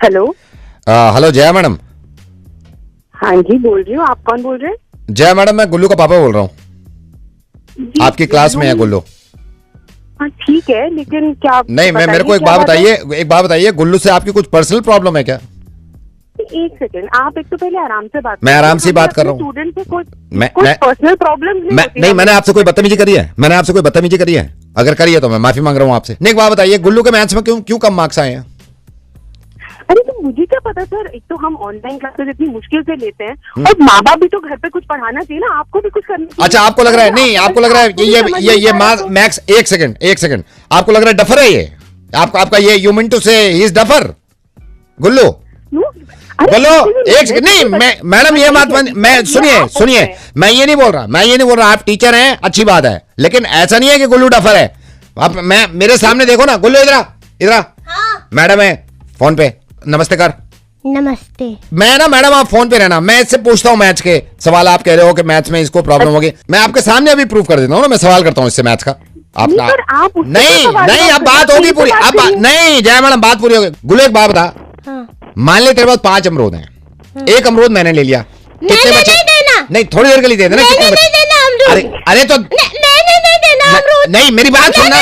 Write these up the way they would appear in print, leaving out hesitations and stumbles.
Hello. Hello Jaya madam. हाँ जी, बोल रही हूँ। आप कौन बोल रहे हैं? जया मैडम, मैं गुल्लू का पापा बोल रहा हूँ। जी, आपकी क्लास में है गुल्लू। हाँ ठीक है, लेकिन क्या नहीं, मैं मेरे को एक बात बताइए, गुल्लू से आपकी कुछ पर्सनल प्रॉब्लम है क्या? एक सेकंड, आप एक तो पहले आराम से बात। मैं आराम से बात कर रहा हूँ। स्टूडेंट से कोई पर्सनल प्रॉब्लम नहीं, मैंने आपसे कोई बदतमीजी करी है? अगर करी है तो मैं माफी मांग रहा हूँ आपसे। नहीं, एक बात बताइए, गुल्लू के मैथ्स में क्यों कम मार्क्स आए हैं? अरे तो मुझे क्या पता सर, एक तो हम ऑनलाइन क्लासेस इतनी मुश्किल से लेते हैं और माँ बाप भी तो घर पे कुछ पढ़ाना चाहिए ना, आपको भी कुछ करना चाहिए। अच्छा, आपको लग रहा है, नहीं आपको लग रहा है ये मैक्स, एक सेकंड, आपको लग रहा है डफर है ये? आपका ये यू मीन टू से ही इज डफर? गुल्लू बोलो, एक सेकंड। नहीं, मैडम ये बात मैं सुनिए, मैं ये नहीं बोल रहा, आप टीचर हैं, अच्छी बात है, लेकिन ऐसा नहीं है कि गुल्लू डफर है। आप मेरे सामने देखो ना, गुल्लू इधर हाँ। मैडम है फोन पे, नमस्ते कर। नमस्ते। मैडम आप फोन पे रहना, मैं इससे पूछता हूँ मैथ्स के सवाल। आप कह रहे हो कि मैथ्स में इसको प्रॉब्लम होगी, मैं आपके सामने अभी प्रूव कर देता हूँ ना, मैं सवाल करता हूँ इससे मैथ्स का। नहीं, अब बात होगी पूरी, अब नहीं जया मैडम, बात पूरी होगी। गुल्लू एक बात बता, मान ले तेरे पास 5 अमरूद हैं, एक अमरूद मैंने ले लिया, कितने बचे? नहीं, थोड़ी देर के लिए दे देना। कितने बचे? अरे तो नहीं, मेरी बात सुनना,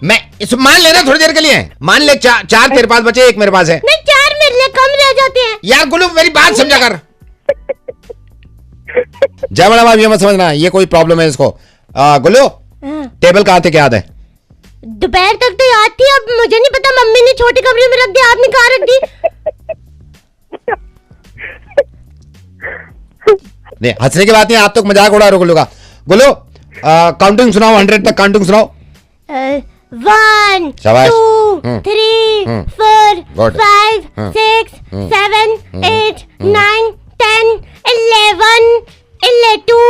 मैं इस मान लेना थोड़ी देर के लिए, मान ले 4 तेरे पास बचे, एक मेरे पास है। नहीं, 4 मेरे लिए कम रह जाते हैं। यार गुल्लू, मेरी बात समझा कर। जय मैडम, आप ये मत समझना ये कोई प्रॉब्लम है इसको। गुल्लू, टेबल कहाँ थे, क्या याद है? दोपहर तक तो याद थी, अब मुझे नहीं पता, मम्मी ने छोटे कमरे में रख दी, आपने कहाँ रख दी? नहीं, हंसने की बात नहीं, आप तो मजाक उड़ा रहे हो गुल्लू का। गुल्लू, काउंटिंग सुनाओ, 100 तक काउंटिंग सुनाओ। 1 2 3 4 5 6 7 8 9 10 11 2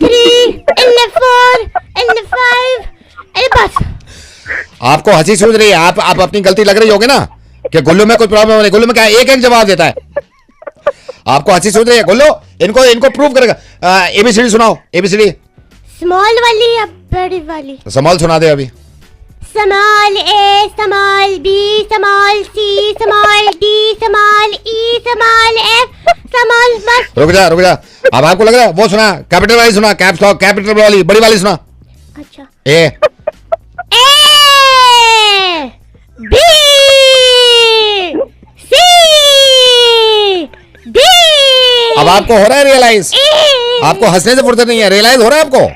3 4 5। अरे बस, आपको हंसी सूझ रही है, आप अपनी गलती लग रही होगी ना कि गुल्लू में कोई प्रॉब्लम नहीं। गुल्लू में क्या एक जवाब देता है, आपको हंसी सूझ रही है। गुल्लू, इनको प्रूव करेगा। एबीसीडी सुनाओ, एबीसीडी। स्मॉल वाली या बड़ी वाली? स्मॉल सुना दे अभी। स्मॉल ए, small B, small C, small D, small ई, स्मॉल एफ, स्मॉल। बस रुक जा। अब आपको लग रहा है वो सुना, कैपिटल वाली सुना, कैप्स लॉक कैपिटल वाली, बड़ी वाली सुना। अच्छा। A B C D. अब आपको हो रहा है रियलाइज? आपको हंसने से फुर्सत नहीं है, रियलाइज हो रहा है आपको?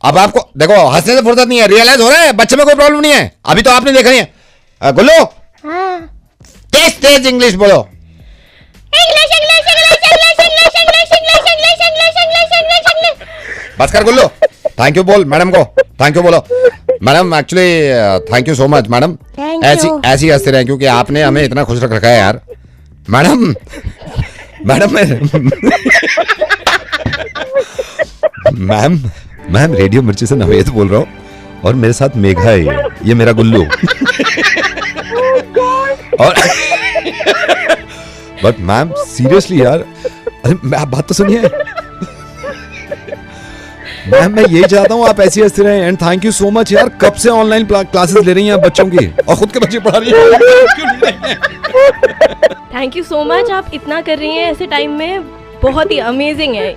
अब आपको देखो, हंसने से फुर्सत नहीं है, रियलाइज हो रहा है, बच्चे में कोई प्रॉब्लम नहीं है। अभी तो आपने देखा नहीं है। गुल्लू, तेज इंग्लिश बोलो। बस कर गुल्लू, थैंक यू बोल मैडम को, थैंक यू बोलो। Madam actually thank you so much madam, ऐसी हंसते रहे क्योंकि आपने हमें इतना खुश रख रखा है यार। मैडम मैम रेडियो मिर्ची से नवेद बोल रहा हूँ और मेरे साथ मेघा है, ये मेरा गुल्लू। और बट मैम सीरियसली यार, अरे आप बात तो सुनिए मैम, मैं यही चाहता हूँ आप ऐसी हंसते रहें। And thank you so much यार, कब से ऑनलाइन क्लासेस ले रही हैं आप बच्चों की और खुद के बच्चे पढ़ा रही हैं। थैंक यू सो मच, आप इतना कर रही हैं ऐसे टाइम में, बहुत ही अमेजिंग है,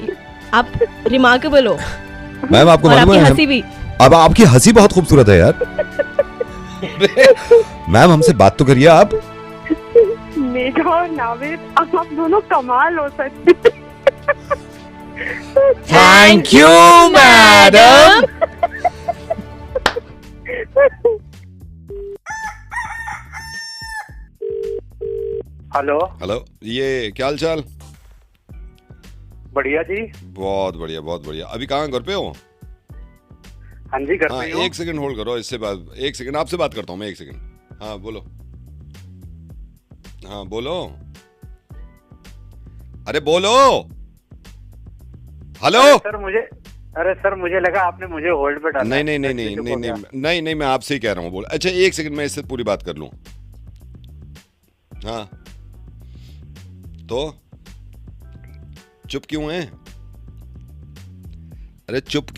आप रिमार्केबल हो। मैम आपको मालूम है, हंसी भी, अब आपकी हंसी बहुत खूबसूरत है यार। मैम हमसे बात तो करिए आप। मेघा और नावेद, आप दोनों कमाल हो सकते। Thank you madam. हेलो, ये क्या हाल चाल? बढ़िया जी। बहुत बढ़िया। अभी कहाँ, घर पे हो? हाँ जी, घर पे हूँ। एक सेकंड होल्ड करो, एक सेकंड आपसे बात करता हूँ मैं, एक सेकंड। हाँ बोलो। अरे बोलो। हेलो। अरे सर मुझे लगा आपने मुझे होल्ड पे डाला। नहीं, मैं आपसे ही कह रहा हूँ, बोल। अच्छा एक सेकंड, मैं इससे पूरी बात कर लूँ। हाँ तो चुप क्यों हैं? अरे चुप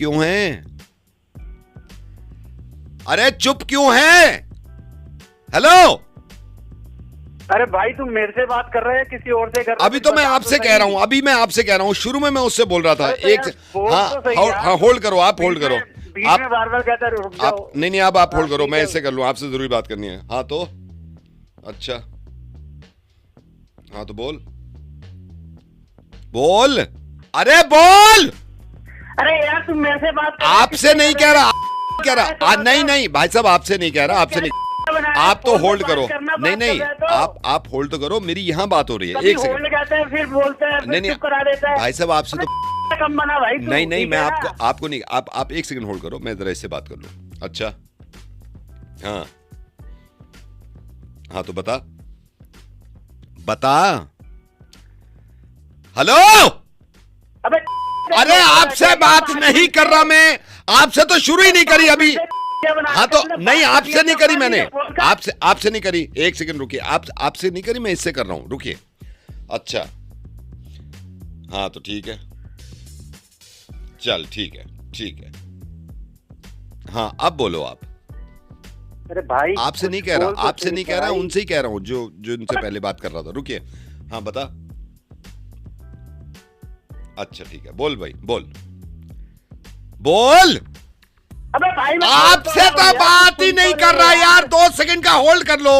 क्यों हैं? हेलो, अरे भाई तुम मेरे से बात कर रहे हैं किसी और से कर रहे? अभी तो मैं आपसे कह रहा हूँ, अभी मैं आपसे कह रहा हूँ, शुरू में मैं उससे बोल रहा था। तो एक हाँ, होल्ड करो, आप होल्ड करो, आप बार-बार कहता है रुक जाओ। नहीं अब आप होल्ड करो, मैं इससे कर लूँ, आपसे जरूरी बात करनी है। हाँ तो अच्छा, हाँ तो बोल, अरे बोल। अरे यार तुम मेरे से बात कर रहे आपसे नहीं कह रहा, कह रहा नहीं भाई साहब, आपसे नहीं कह रहा, आपसे नहीं। आप तो होल्ड करो, नहीं आप होल्ड तो करो, मेरी यहाँ बात हो रही है। एक सेकंड कहते हैं फिर बोलते हैं, फिर चुप करा देता है। भाई साहब आपसे तो कम बना भाई। नहीं मैं आपको नहीं, आप एक सेकंड होल्ड करो, मैं जरा इससे बात कर लूं। अच्छा हाँ तो बता हेलो। अरे आपसे बात नहीं कर रहा मैं, आपसे तो शुरू ही नहीं करी अभी। हाँ तो नहीं, आपसे नहीं करी मैंने, आपसे नहीं करी। एक सेकंड रुकिए, आपसे नहीं करी, मैं इससे कर रहा हूं, रुकिए। अच्छा हाँ तो ठीक है, चल ठीक है। हाँ अब बोलो आप। अरे भाई आपसे नहीं कह रहा, उनसे ही कह रहा हूँ जो इनसे पहले बात कर रहा था। रुकिए, हाँ बता। अच्छा ठीक है, बोल भाई बोल। अबे भाई आपसे तो बात ही नहीं कर रहा यार। 2 सेकंड का होल्ड कर लो,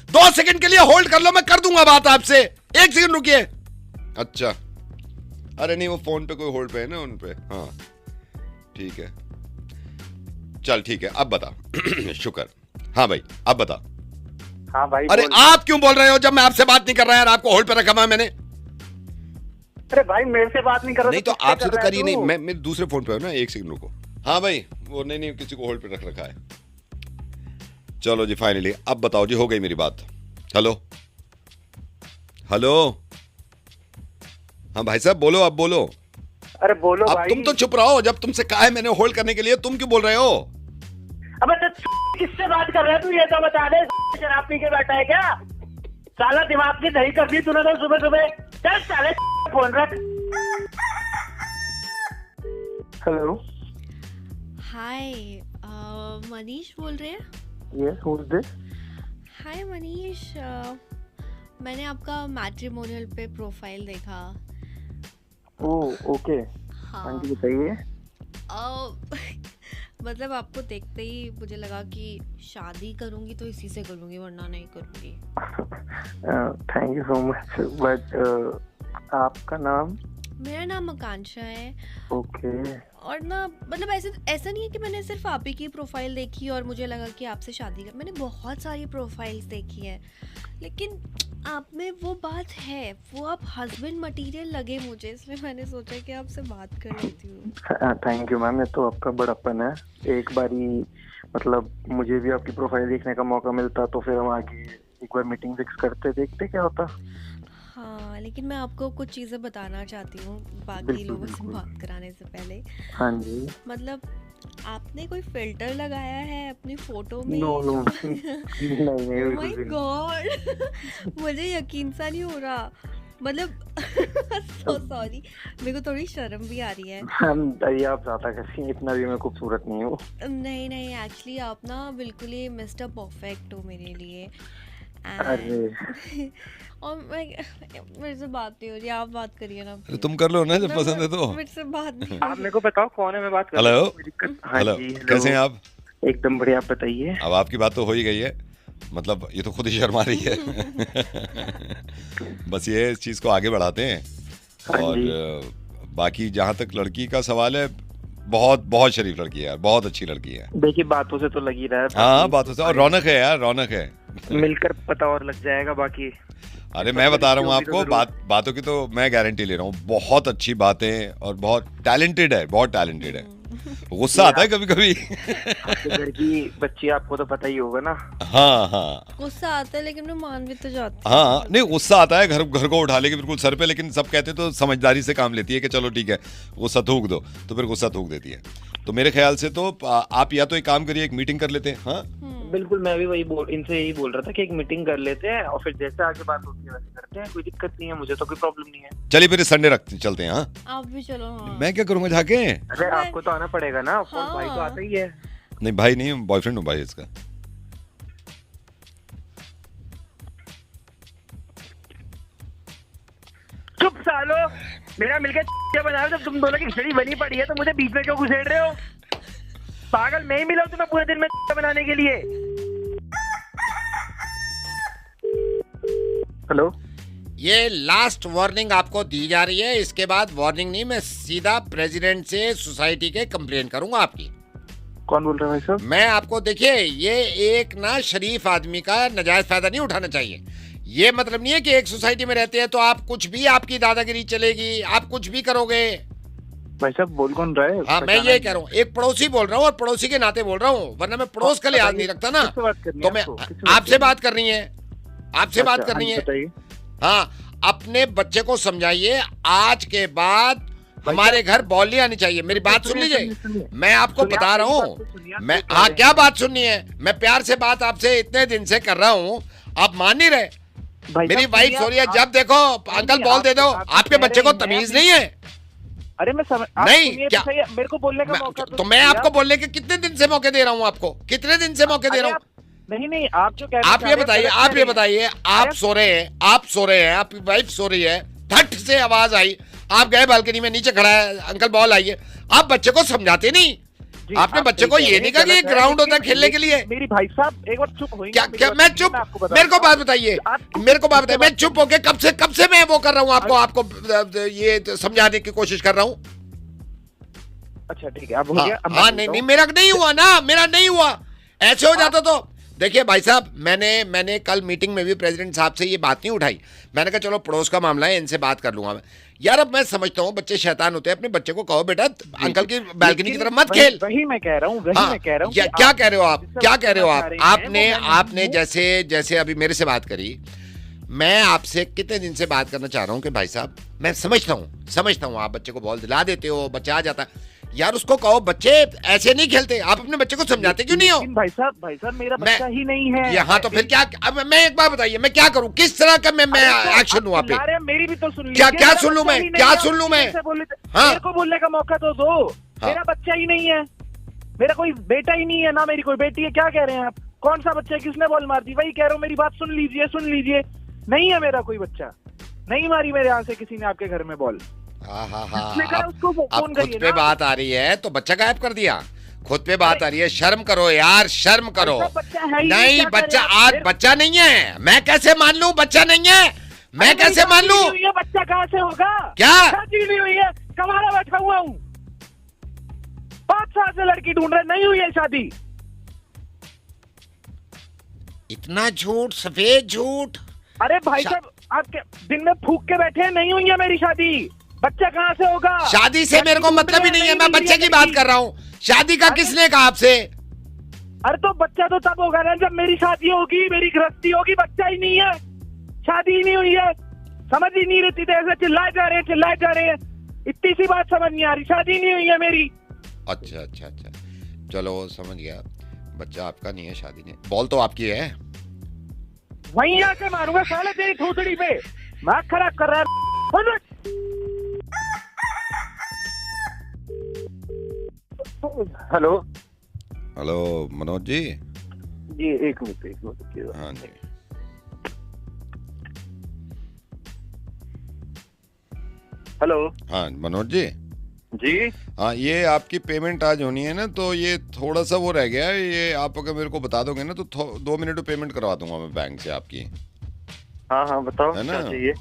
2 सेकंड के लिए होल्ड कर लो, मैं कर दूंगा बात आपसे। 1 सेकंड रुकिए। अच्छा अरे नहीं, वो फोन पे कोई होल्ड पे है ना, उन पे। हाँ ठीक है, चल ठीक है, अब बता। शुक्र। हाँ भाई अब बता। हाँ भाई। अरे आप क्यों बोल रहे हो जब मैं आपसे बात नहीं कर रहा यार? आपको होल्ड पे रखा हुआ है मैंने। अरे भाई मेरे से बात नहीं कर रहा। नहीं तो आपसे तो करी नहीं, मैं मेरे दूसरे फोन पे हूं ना। 1 सेकंड रुको। हाँ भाई वो नहीं किसी को होल्ड पे रख रखा है। चलो जी फाइनली अब बताओ जी, हो गई मेरी बात। हेलो हाँ भाई साहब बोलो, अब बोलो। अरे बोलो अब भाई। तुम तो चुप रहो, जब तुमसे कहा है मैंने होल्ड करने के लिए, तुम क्यों बोल रहे हो? अबे तो किससे बात कर रहा है तू, ये तो बता दे। शराब पी के बैठा है क्या? साला दिमाग की दही कर दी तूने तो सुबह। चल साले फोन रख। हेलो हाय, मनीष बोल रहे हैं? Yes, who is this? Hi Manish, मैंने आपका मैट्रिमोनियल पे प्रोफाइल देखा। Oh okay. हाँ जी बताइए। मतलब आपको देखते ही मुझे लगा कि शादी करूंगी तो इसी से करूंगी, वरना नहीं करूंगी। Thank you so much, but आपका नाम? मेरा नाम आकांक्षा है। ओके। और ना मतलब ऐसा नहीं है कि मैंने सिर्फ आप ही की प्रोफाइल देखी और मुझे लगा कि आपसे शादी कर। मैंने बहुत सारी प्रोफाइल्स देखी है, लेकिन आप में वो बात है, वो आप हस्बैंड मटेरियल लगे मुझे, इसलिए मैंने सोचा कि आपसे बात कर लेती हूँ। थैंक यू मैम, ये तो आपका बड़प्पन है। एक बारी मतलब मुझे भी आपकी प्रोफाइल देखने का मौका मिलता तो फिर हम आगे एक बार मीटिंग फिक्स करते, देखते क्या होता। हाँ लेकिन मैं आपको कुछ चीज़ें बताना चाहती हूँ बाकी लोगों से बात कराने से पहले। हाँ जी। मतलब आपने कोई फिल्टर लगाया है अपनी फोटो में? नो नहीं माय गॉड, मुझे यकीन सा नहीं हो रहा। मतलब सो सॉरी, मेरे को थोड़ी शर्म भी आ रही है। आप ज्यादा कैसी, इतना भी मैं खूबसूरत नहीं हूँ। नहीं एक्चुअली आप ना बिल्कुल ही मिस्टर परफेक्ट हो मेरे लिए। अरे और मेरे से बात नहीं हो रही, आप बात करिए ना। तुम कर लो ना जब पसंद है तो। मेरे से बात नहीं। आप मेरे को बताओ कौन है, मैं बात कर। हेलो कैसे हैं आप? एकदम बढ़िया, आप बताइए। अब आपकी बात तो हो ही गई है, मतलब ये तो खुद ही शर्मा रही है। बस ये इस चीज को आगे बढ़ाते हैं। और बाकी जहाँ तक लड़की का सवाल है, बहुत शरीफ लड़की है यार, बहुत अच्छी लड़की है। देखिए बातों से तो लगी रहा है। हाँ बातों से, और रौनक है यार, रौनक है। मिलकर पता और लग जाएगा बाकी। अरे मैं बता रहा हूँ आपको, बातों की तो मैं गारंटी ले रहा हूँ। बहुत अच्छी बातें और बहुत टैलेंटेड है, बहुत टैलेंटेड है। गुस्सा आता है कभी कभी। घर की बच्ची आपको तो पता ही होगा ना। हाँ गुस्सा आता है, लेकिन मैं मान भी तो जाती। हाँ नहीं गुस्सा आता है, घर को उठा लेके बिल्कुल सर पे, लेकिन सब कहते तो समझदारी से काम लेती है कि चलो ठीक है गुस्सा थूक दो, तो फिर गुस्सा थूक देती है। तो मेरे ख्याल से तो आप या तो एक काम करिए, एक मीटिंग कर लेते हैं। हाँ बिल्कुल, मैं भी वही इनसे यही बोल रहा था कि एक मीटिंग कर लेते हैं और फिर जैसे आगे बात होती है वैसे करते हैं। कोई दिक्कत नहीं है, मुझे तो कोई प्रॉब्लम नहीं है। चलिए फिर संडे चलते हैं। हाँ आप भी चलो। हाँ मैं क्या करूंगा जाके? अरे आपको तो आना पड़ेगा ना। हाँ। भाई तो आता ही है। नहीं भाई नहीं, बॉयफ्रेंड हूँ भाई इसका। लो, मेरा मिलकर क्या बना रहे हो? तुम दोनों की खिचड़ी बनी पड़ी है तो मुझे बीच में क्यों घुसेड़ रहे हो? पागल, मैं ही मिला हूं तुम्हें पूरे दिन में बनाने के लिए। हेलो, ये लास्ट वार्निंग आपको दी जा रही है, इसके बाद वार्निंग नहीं, मैं सीधा प्रेसिडेंट से सोसाइटी के कंप्लेन करूंगा आपकी। कौन बोल रहा है भाई साहब? मैं आपको, देखिए, ये एक ना शरीफ आदमी का नाजायज फायदा नहीं उठाना चाहिए। ये मतलब नहीं है कि एक सोसाइटी में रहते हैं तो आप कुछ भी, आपकी दादागिरी चलेगी, आप कुछ भी करोगे। भाई साहब बोल कौन रहा है? हाँ, मैं ये कह रहा हूँ, एक पड़ोसी बोल रहा हूँ और पड़ोसी के नाते बोल रहा हूँ, वरना मैं पड़ोस का लिहाज नहीं रखता ना। तो मैं आपसे बात करनी है, आपसे बात करनी है। हाँ, अपने बच्चे को समझाइए, आज के बाद हमारे घर बॉल नहीं आनी चाहिए। मेरी बात सुन लीजिए, मैं आपको बता रहा हूँ। मैं, हाँ, क्या बात सुननी है? मैं प्यार से बात आपसे इतने दिन से कर रहा हूँ, आप मान नहीं रहे। मेरी वाइफ सो रही है, जब देखो अंकल बॉल दे दो। आपके बच्चे को तमीज नहीं है? अरे मैं नहीं, क्या मेरे को बोलने का मौका तो मैं आपको बोलने के कितने दिन से मौके दे रहा हूँ आपको, कितने दिन से मौके दे रहा हूँ? नहीं, आप जो कह आप ये बताइए, आप ये बताइए, आप सो रहे हैं, आप सो रहे हैं, आपकी वाइफ सो रही है, धट से आवाज आई, आप गए बालकनी में, नीचे खड़ा है अंकल बॉल आई है, आप बच्चे को समझाते नहीं। आपने बच्चे को ये नहीं कहा कि ये ग्राउंड होता है खेलने के लिए? मेरी भाई साहब एक बार चुप होइए। क्या मैं चुप? मेरे को बात बताइए, मेरे को बात बताइए, मैं चुप होके कब से मैं वो कर रहा हूँ, आपको ये समझाने की कोशिश कर रहा हूँ। अच्छा ठीक है, अब हो गया। हाँ, नहीं, मेरा नहीं हुआ ना, मेरा नहीं हुआ। ऐसे हो जाता तो देखिए भाई साहब, मैंने कल मीटिंग में भी प्रेसिडेंट साहब से ये बात नहीं उठाई। मैंने कहा चलो पड़ोस का मामला है, इनसे बात कर लूंगा मैं। यार, अब मैं समझता हूँ बच्चे शैतान होते हैं, अपने बच्चे को कहो बेटा अंकल की बालकनी की तरफ मत खेल। वही मैं कह रहा हूँ, क्या कह रहे हो आप, क्या कह रहे हो आप? आपने जैसे अभी मेरे से बात करी, मैं आपसे कितने दिन से बात करना चाह रहा हूँ कि भाई साहब, मैं समझता हूँ आप बच्चे को बॉल दिला देते हो, बच्चा आ जाता है। यार, उसको कहो बच्चे ऐसे नहीं खेलते। आप अपने बच्चे को समझाते क्यों नहीं हो? भाई साहब मेरा बच्चा ही नहीं है। यहाँ तो फिर क्या? अब मैं एक बात बताइए, मैं क्या करूँ? किस तरह का मैं एक्शन लूँ आप? मेरी भी तो सुन क्या सुन लूँ मैं? क्या सुन लूँ मैं? हाँ, मेरे को बोलने का मौका तो दो। मेरा बच्चा ही नहीं है, मेरा कोई बेटा ही नहीं है, ना मेरी कोई बेटी है। क्या कह रहे हैं आप? कौन सा बच्चा है? किसने बॉल मार दी? वही कह रहा हूँ, मेरी बात सुन लीजिए। नहीं है मेरा कोई बच्चा, नहीं मारी मेरे यहाँ से किसी ने आपके घर में बॉल। अब खुद पे बात आ रही है तो बच्चा गायब कर दिया। खुद पे बात आ रही है, शर्म करो यार, शर्म करो। नहीं, बच्चा आज बच्चा नहीं है। मैं कैसे मान लूं बच्चा नहीं है? मैं कैसे मान लूं? बच्चा कहाँ से होगा? क्या शादी हुई है? कमारा बैठा हुआ हूँ, 5 साल से लड़की ढूंढ रहे, नहीं हुई है शादी। इतना झूठ, सफेद झूठ। अरे भाई साहब, आप दिन में फूक के बैठे हैं, नहीं हुई है मेरी शादी। बच्चा कहाँ से होगा? शादी से मेरे को मतलब ही नहीं है, मैं बच्चे की बात कर रहा हूँ। शादी का किसने कहा आपसे? अरे तो बच्चा तो तब होगा ना जब मेरी शादी होगी, मेरी गृहस्थी होगी। बच्चा ही नहीं है, शादी ही नहीं हुई है। समझ ही नहीं रहती, ऐसे चिल्लाए जा रहे हैं। इतनी सी बात समझ नहीं आ रही, शादी नहीं हुई है मेरी। अच्छा, चलो समझ गया, बच्चा आपका नहीं है, शादी नहीं। बॉल तो आपकी है। वहीं आके मारूंगा साले तेरी ठोसड़ी पे। मार्क खराब कर रहा है। हेलो मनोज जी। एक मिनट। हाँ जी, हेलो। हाँ मनोज जी। हाँ, ये आपकी पेमेंट आज होनी है ना, तो ये थोड़ा सा वो रह गया है। ये आप अगर मेरे को बता दोगे ना तो 2 मिनट में पेमेंट करवा दूंगा मैं बैंक से आपकी। हाँ बताओ, है ना? क्या चाहिए?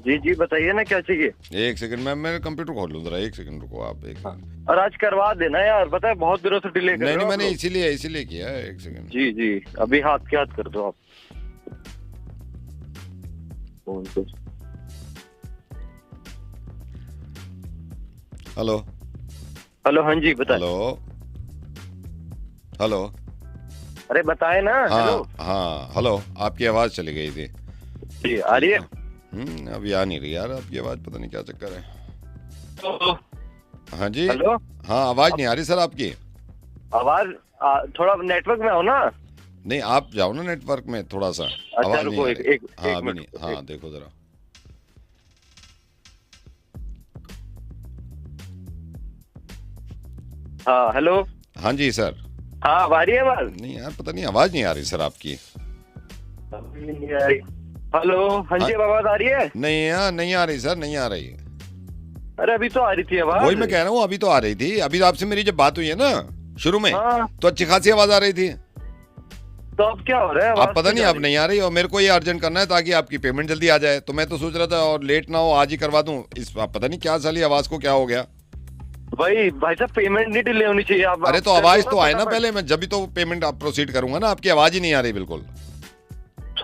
जी बताइए ना, क्या चाहिए? 1 सेकंड में मैं कंप्यूटर खोल लूँ जरा, 1 सेकंड रुको आप। 1 सेकंड। और आज करवा देना यार, पता है बहुत दिनों से डिले कर रहे हो। नहीं, मैंने इसीलिए किया है। 1 सेकंड। जी अभी हाथ के हाथ कर दो आप फोन पे। हेलो। हाँ जी बताए। हेलो। अरे बताए ना। हाँ, हेलो। आपकी आवाज चली गई थी। जी आ रही है? अभी आ नहीं रही यार आपकी आवाज, पता नहीं क्या चक्कर है। हाँ जी। हेलो। हाँ, आवाज नहीं आ रही सर आपकी। आवाज थोड़ा नेटवर्क में हो ना। नहीं, आप जाओ ना नेटवर्क में थोड़ा सा। आवाज नहीं आ रही। हाँ, अभी नहीं। हाँ, देखो जरा। हाँ हेलो। हाँ जी सर। हाँ आ रही है आवाज? नहीं यार, पता नहीं आवाज नहीं आ रही सर आपकी। नहीं आ रही। हेलो, हाँ जी, आवाज आ रही है? नहीं आ रही सर, नहीं आ रही। अरे अभी तो आ रही थी आवाज। वही मैं कह रहा हूँ, अभी तो आ रही थी। अभी आपसे मेरी जब बात हुई है ना शुरू में, तो अच्छी खासी आवाज आ रही थी। तो अब क्या हो रहा है? आप पता नहीं, अब नहीं आ रही। और मेरे को ये अर्जेंट करना है ताकि आपकी पेमेंट जल्दी आ जाए। तो मैं तो सोच रहा था और लेट ना हो, आज ही करवा दूं। इस पता नहीं क्या साली आवाज को क्या हो गया। भाई साहब, पेमेंट नहीं डिले होनी चाहिए। आप अरे तो आवाज तो आए ना पहले, मैं जब भी तो पेमेंट आप प्रोसीड करूंगा ना। आपकी आवाज ही नहीं आ रही बिल्कुल।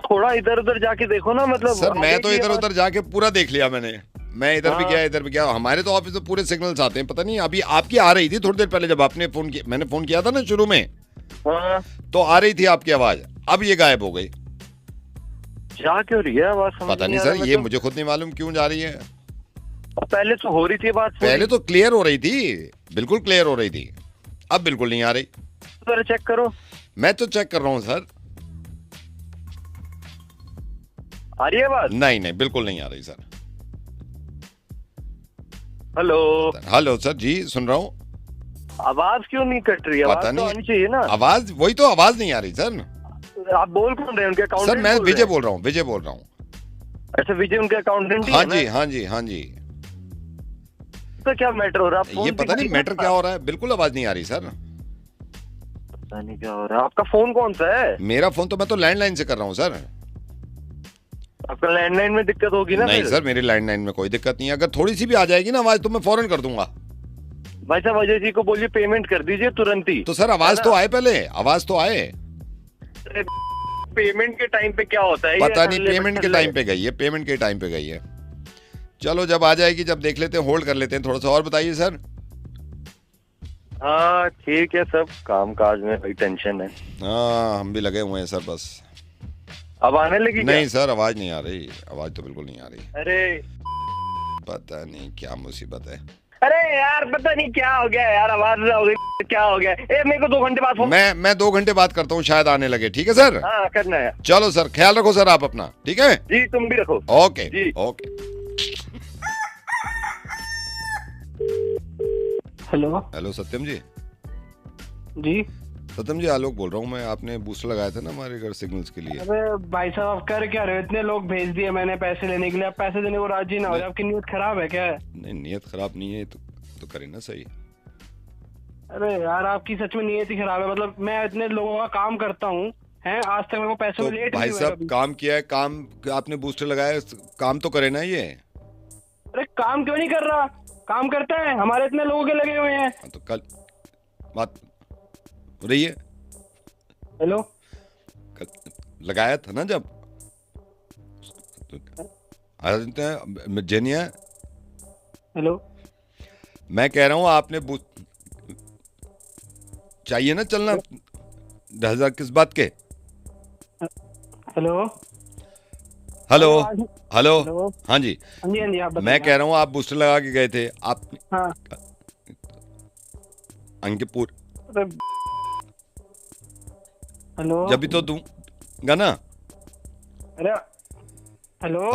थोड़ा इधर उधर जाके देखो ना। मतलब सर मैं तो इधर उधर जाके पूरा देख लिया मैंने। मैं इधर भी गया, इधर भी गया। हमारे तो ऑफिस में पूरे सिग्नल्स आते हैं। पता नहीं अभी आपकी आ रही थी थोड़ी देर पहले, जब आपने फोन किया, मैंने फोन किया था ना शुरू में, तो आ रही थी आपकी आवाज। अब ये गायब हो गई। जा क्यों रही है आवाज? पता नहीं सर, ये मुझे खुद नहीं मालूम क्यों जा रही है। पहले तो हो रही थी बात, पहले तो क्लियर हो रही थी, बिल्कुल क्लियर हो रही थी। अब बिल्कुल नहीं आ रही। जरा चेक करो। मैं तो चेक कर रहा हूँ सर। आ रही है आवाज? नहीं बिल्कुल नहीं आ रही सर। हेलो सर जी, सुन रहा हूँ। आवाज क्यों नहीं कट रही है? पता आवाज नहीं, तो आनी चाहिए ना। आवाज, वही तो आवाज नहीं आ रही सर। आप बोल कौन रहे हैं? उनके अकाउंटेंट? सर मैं विजय बोल रहा हूँ, विजय बोल रहा हूँ। अच्छा, विजय उनके अकाउंटेंट? हाँ जी। तो क्या मैटर हो रहा है? ये पता नहीं मैटर क्या हो रहा है, बिल्कुल आवाज नहीं आ रही सर। पता नहीं क्या हो रहा है। आपका फोन कौन सा है? मेरा फोन तो, मैं तो लैंडलाइन से कर रहा हूँ सर। आपका लैंडलाइन में दिक्कत होगी ना? नहीं सर, मेरी लैंडलाइन में कोई दिक्कत नहीं है। अगर थोड़ी सी भी आ जाएगी ना आवाज तो मैं फौरन कर दूंगा। भाई साहब, अजय जी को बोलिए पेमेंट कर दीजिए तुरंत ही। तो सर आवाज तो आए, पहले आवाज तो आए। पेमेंट के टाइम पे क्या होता है? पता नहीं, पेमेंट के टाइम पे गई है, पेमेंट के टाइम पे गई है। चलो जब आ जाएगी, जब देख लेते हैं, होल्ड कर लेते हैं थोड़ा सा। और बताइए सर। हाँ ठीक है, सब काम काज में बड़ी टेंशन है। हाँ हम भी लगे हुए हैं सर। बस अब आने लगी? नहीं सर, आवाज नहीं आ रही। आवाज तो बिल्कुल नहीं आ रही। अरे पता नहीं क्या मुसीबत है। अरे यार, पता नहीं क्या हो गया यार, आवाज हो गई, क्या हो गया? मेरे को 2 घंटे बाद फोन। मैं 2 घंटे बाद करता हूँ, शायद आने लगे। ठीक है सर? हाँ करना है। चलो सर, ख्याल रखो सर आप अपना। ठीक है जी, तुम भी रखो। ओके जी ओके। हेलो सत्यम जी। जी सत्यम जी, आलोक बोल रहा हूँ मैं। आपने बूस्टर लगाया था ना हमारे घर सिग्नल्स के लिए। अरे भाई साहब, आप कर क्या रहे हो? इतने लोग भेज दिए मैंने पैसे लेने के लिए, आप पैसे देने को राजी ना हो जाए। आपकी नीयत खराब है क्या? नहीं, नीयत खराब नहीं है तो करे ना सही। अरे यार, आपकी सच में नीयत ही खराब है। मतलब मैं इतने लोगों का काम करता हूँ, हैं, आज तक मेरे को पैसे तो में लेट भाई साहब काम किया है, काम आपने बूस्टर लगाया, काम तो करे ना ये। अरे काम क्यों नहीं कर रहा? काम करता है, हमारे इतने लोगों के लगे हुए हैं। तो कल बात हो रही है। हेलो, लगाया था ना जब जेनिया। हेलो, मैं कह रहा हूँ आपने चाहिए ना चलना 10,000 किस बात के? Hello hello hello. हाँ जी हाँ जी, आप मैं कह रहा हूँ आप बूस्टर लगा के गए थे आप। हाँ। अंकिपुर। हेलो, जब भी तो दूंगा ना। अरे हेलो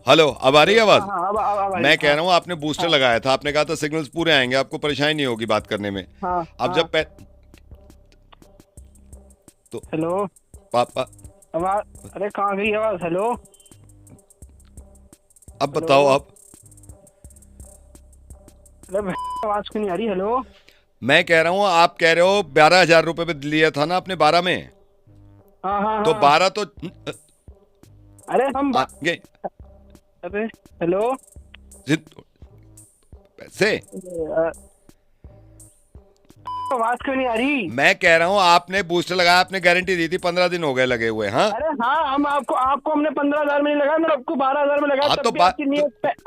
हेलो, अब आ रही है आवाज? हाँ, अब मैं कह रहा हूँ आपने बूस्टर लगाया था, आपने कहा था सिग्नल्स पूरे आएंगे, आपको परेशानी नहीं होगी बात करने में। अब जब तो हेलो पापा आवाज, अरे कहाँ गई आवाज? हेलो, अब बताओ आप। अरे आवाज क्यों नहीं आ रही? हेलो, मैं कह रहा हूँ, आप कह रहे हो 12,000 रुपए पे लिया था ना आपने 12 में। हाँ तो 12 तो अरे हम गए। अरे हेलो, पैसे आवाज क्यों नहीं आ रही? मैं कह रहा हूँ आपने बूस्टर लगाया, आपने गारंटी दी थी 15 दिन हो गए लगे हुए। हाँ अरे हाँ, हम आपको हमने 15,000 में नहीं लगाया, मैं आपको 12,000 में लगाया। तो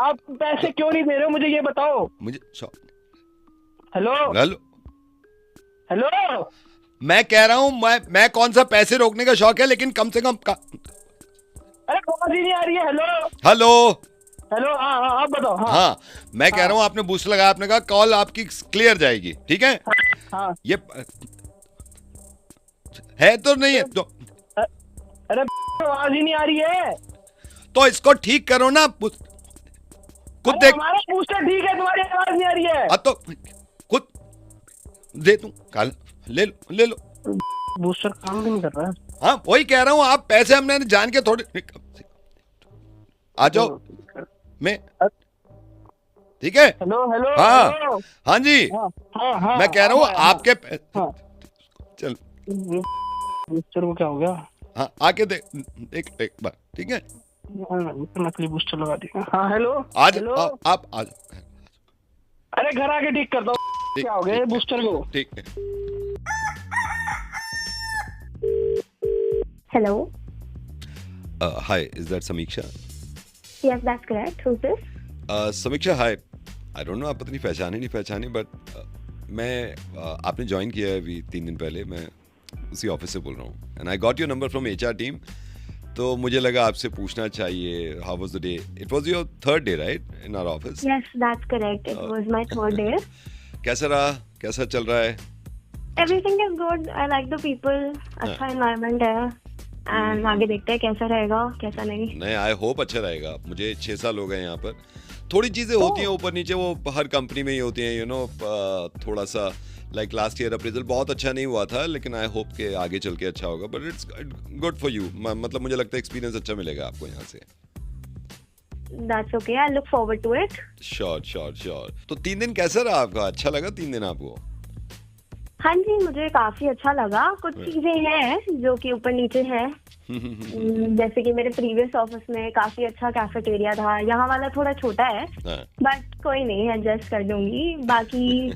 आप पैसे क्यों नहीं दे रहे हो मुझे, ये बताओ मुझे। हेलो हेलो हेलो, मैं कह रहा हूँ मैं कौन सा पैसे रोकने का शौक है, लेकिन कम से कम अरे आवाज ही नहीं आ रही है। हेलो हेलो, हाँ आप बताओ। हाँ मैं कह रहा हूँ आपने बूस्टर लगाया, आपने कहा कॉल आपकी क्लियर जाएगी। ठीक है? हाँ। ये है तो नहीं है तो। अरे आवाज ही नहीं आ रही है, तो इसको ठीक करो ना खुद देख। हमारा बूस्टर ठीक है, तुम्हारी आवाज नहीं आ रही है। तो खुद दे दूं, कल ले लो। बूस्टर काम भी नहीं कर रहा है। हाँ वही कह रहा हूँ, आप पैसे हमने जान के थोड़े आ जाओ मैं, ठीक है। Hello hello. हाँ हाँ जी, हाँ मैं कह रहा हूँ आपके चल बूस्टर को क्या हो गया? हाँ आके देख एक बार, ठीक है। नकली बूस्टर लगा दिया। हाँ हेलो आज हेलो। आप आ जाओ। अरे घर आके ठीक करता हूँ। क्या हो गया ये बूस्टर को? ठीक है। Hello. हाय, इज दैट समीक्षा? Yes, that's correct. Who's this? समीक्षा हाय, आई डोंट नो आप पता नहीं पहचाने नहीं पहचाने, बट मैं आपने ज्वाइन किया है अभी 3 दिन पहले, मैं उसी ऑफिस से बोल रहा हूँ and I got your number from HR team. तो मुझे लगा आपसे पूछना चाहिए, how was the day? It was your 3rd day right in our office? Yes, that's correct. It was my 3rd day. कैसा रहा, कैसा चल रहा है? Everything is good. I like the people. अच्छा environment है. And आगे देखते हैं कैसा रहेगा कैसा नहीं। आई होप अच्छा रहेगा। मुझे 6 साल हो गए यहाँ पर। थोड़ी चीजें होती हैं ऊपर नीचे, वो हर कंपनी में ही होती हैं, यू नो। थोड़ा सा लाइक लास्ट ईयर अप्रेजल बहुत अच्छा नहीं हुआ था, लेकिन आई होप के आगे चल के अच्छा होगा, but it's good for you. मतलब मुझे लगता है एक्सपीरियंस अच्छा मिलेगा आपको यहाँ से। That's okay. I look forward to it. Sure. तो 3 दिन कैसा रहा आपका? अच्छा लगा 3 दिन आपको? हाँ जी, मुझे काफी अच्छा लगा। कुछ चीजें हैं जो कि ऊपर नीचे है। जैसे कि मेरे प्रीवियस ऑफिस में काफी अच्छा कैफेटेरिया था, यहाँ वाला थोड़ा छोटा है, बट कोई नहीं, एडजस्ट कर दूंगी। बाकी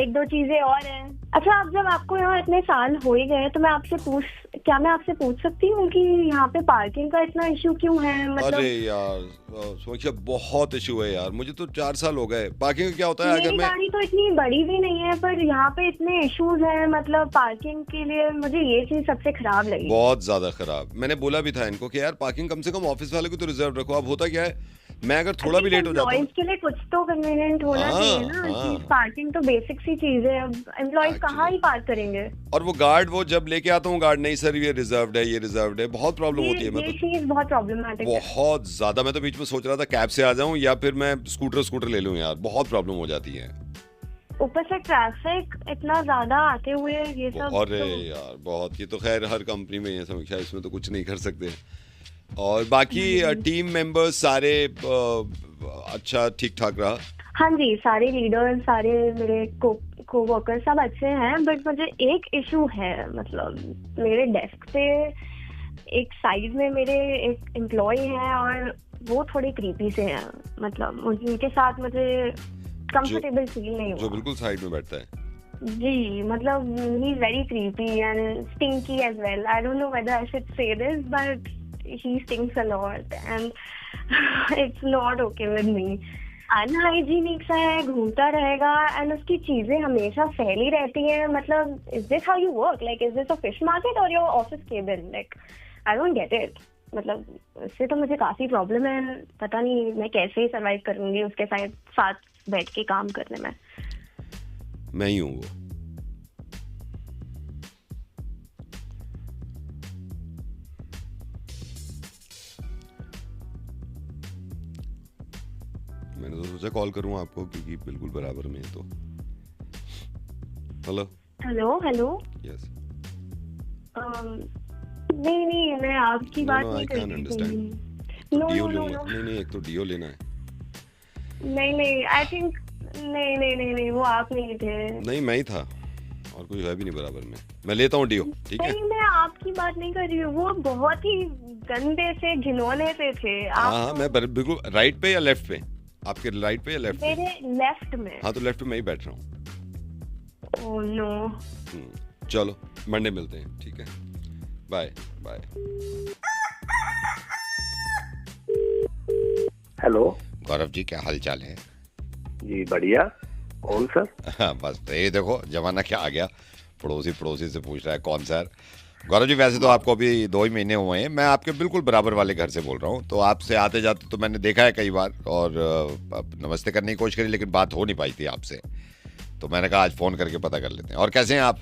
1-2 चीजें और हैं। अच्छा, अब जब आपको यहाँ इतने साल हो ही गए तो मैं आपसे पूछ सकती हूँ कि यहाँ पे पार्किंग का इतना इशू क्यों है? मतलब अरे यार सोचा बहुत इशू है यार, मुझे तो 4 साल हो गए। पार्किंग क्या होता है? अगर मैं गाड़ी तो इतनी बड़ी भी नहीं है, पर यहाँ पे इतने इश्यूज हैं, मतलब पार्किंग के लिए मुझे ये चीज सबसे खराब लगी। बहुत ज्यादा खराब। मैंने बोला भी था इनको कि यार पार्किंग कम से कम ऑफिस वाले को तो रिजर्व रखो। अब होता क्या है, मैं अगर थोड़ा भी लेट हो जाता हूँ के लिए कुछ तो कन्वीनियंट होना चाहिए ना। पार्किंग तो बेसिक सी चीज है, अब एम्प्लॉइज कहाँ ही पार्क करेंगे। और वो गार्ड, वो जब लेके आता हूँ गार्ड, नहीं सर ये रिजर्व्ड है, ये रिजर्व्ड है, बहुत प्रॉब्लम होती है। ये चीज बहुत प्रॉब्लमेटिक है, बहुत ज्यादा। मैं तो बीच में सोच रहा था कैब से आ जाऊं या फिर मैं स्कूटर ले लूं यार, बहुत प्रॉब्लम हो जाती है। ऊपर से ट्रैफिक इतना ज्यादा आते हुए ये सब। अरे यार बहुत, ये तो खैर हर कंपनी में ये समीक्षा, इसमें तो कुछ नहीं कर सकते। और बाकी टीम मेंबर्स सारे अच्छा ठीक ठाक रहा? हाँ जी, सारे लीडर, सारे मेरे को वर्कर सब अच्छे हैं, बट मुझे एक इशू है। मतलब मेरे डेस्क पे एक साइड में मेरे एक एम्प्लॉय हैं और वो थोड़े क्रीपी से हैं। मतलब उनके साथ मुझे कंफर्टेबल फील नहीं हुआ। जो बिल्कुल साइड में बैठता है जी, मतलब he is very creepy and stinky as well. I don't know whether I should say this, but he stinks a lot and it's not okay with me. Unhygienic सा है, घूमता रहेगा एंड उसकी चीजें हमेशा फैली रहती हैं। मतलब is this how you work? Like is this a fish market और your office cabin? Like I don't get it. मतलब इससे तो मुझे काफी प्रॉब्लम है। पता नहीं मैं कैसे ही सर्वाइव करूंगी उसके साथ बैठ के काम करने में। मैं ही हूँ वो। मैंने तो सोचा कॉल करूं आपको क्योंकि बिल्कुल बराबर में है। तो हेलो यस। नहीं मैं आपकी बात नहीं कर रही। नहीं एक तो डियो लेना है। नहीं आई थिंक नहीं वो आप नहीं थे। नहीं मैं ही था और कोई है भी नहीं बराबर में। मैं लेता हूँ डियो, ठीक है? नहीं मैं आपकी बात नहीं कर रही हूँ, वो बहुत ही गंदे से घिनौने से थे। हाँ मैं बिल्कुल राइट पे या लेफ्ट पे? आपके राइट पे या लेफ्ट पे? मेरे लेफ्ट में। हाँ तो लेफ्ट में ही बैठ रहा हूँ। Oh no. चलो मंडे मिलते हैं, ठीक है? Bye bye. Hello Gaurav ji, क्या हाल चाल है? जी बढ़िया। कौन सर? हाँ बस ये देखो जमाना क्या आ गया, पड़ोसी से पूछ रहा है कौन सर। गौरव जी वैसे तो आपको अभी 2 ही महीने हुए हैं, मैं आपके बिल्कुल बराबर वाले घर से बोल रहा हूँ। तो आपसे आते जाते तो मैंने देखा है कई बार और नमस्ते करने की कोशिश करी, लेकिन बात हो नहीं पाई थी आपसे। तो मैंने कहा आज फोन करके पता कर लेते हैं। और कैसे हैं आप?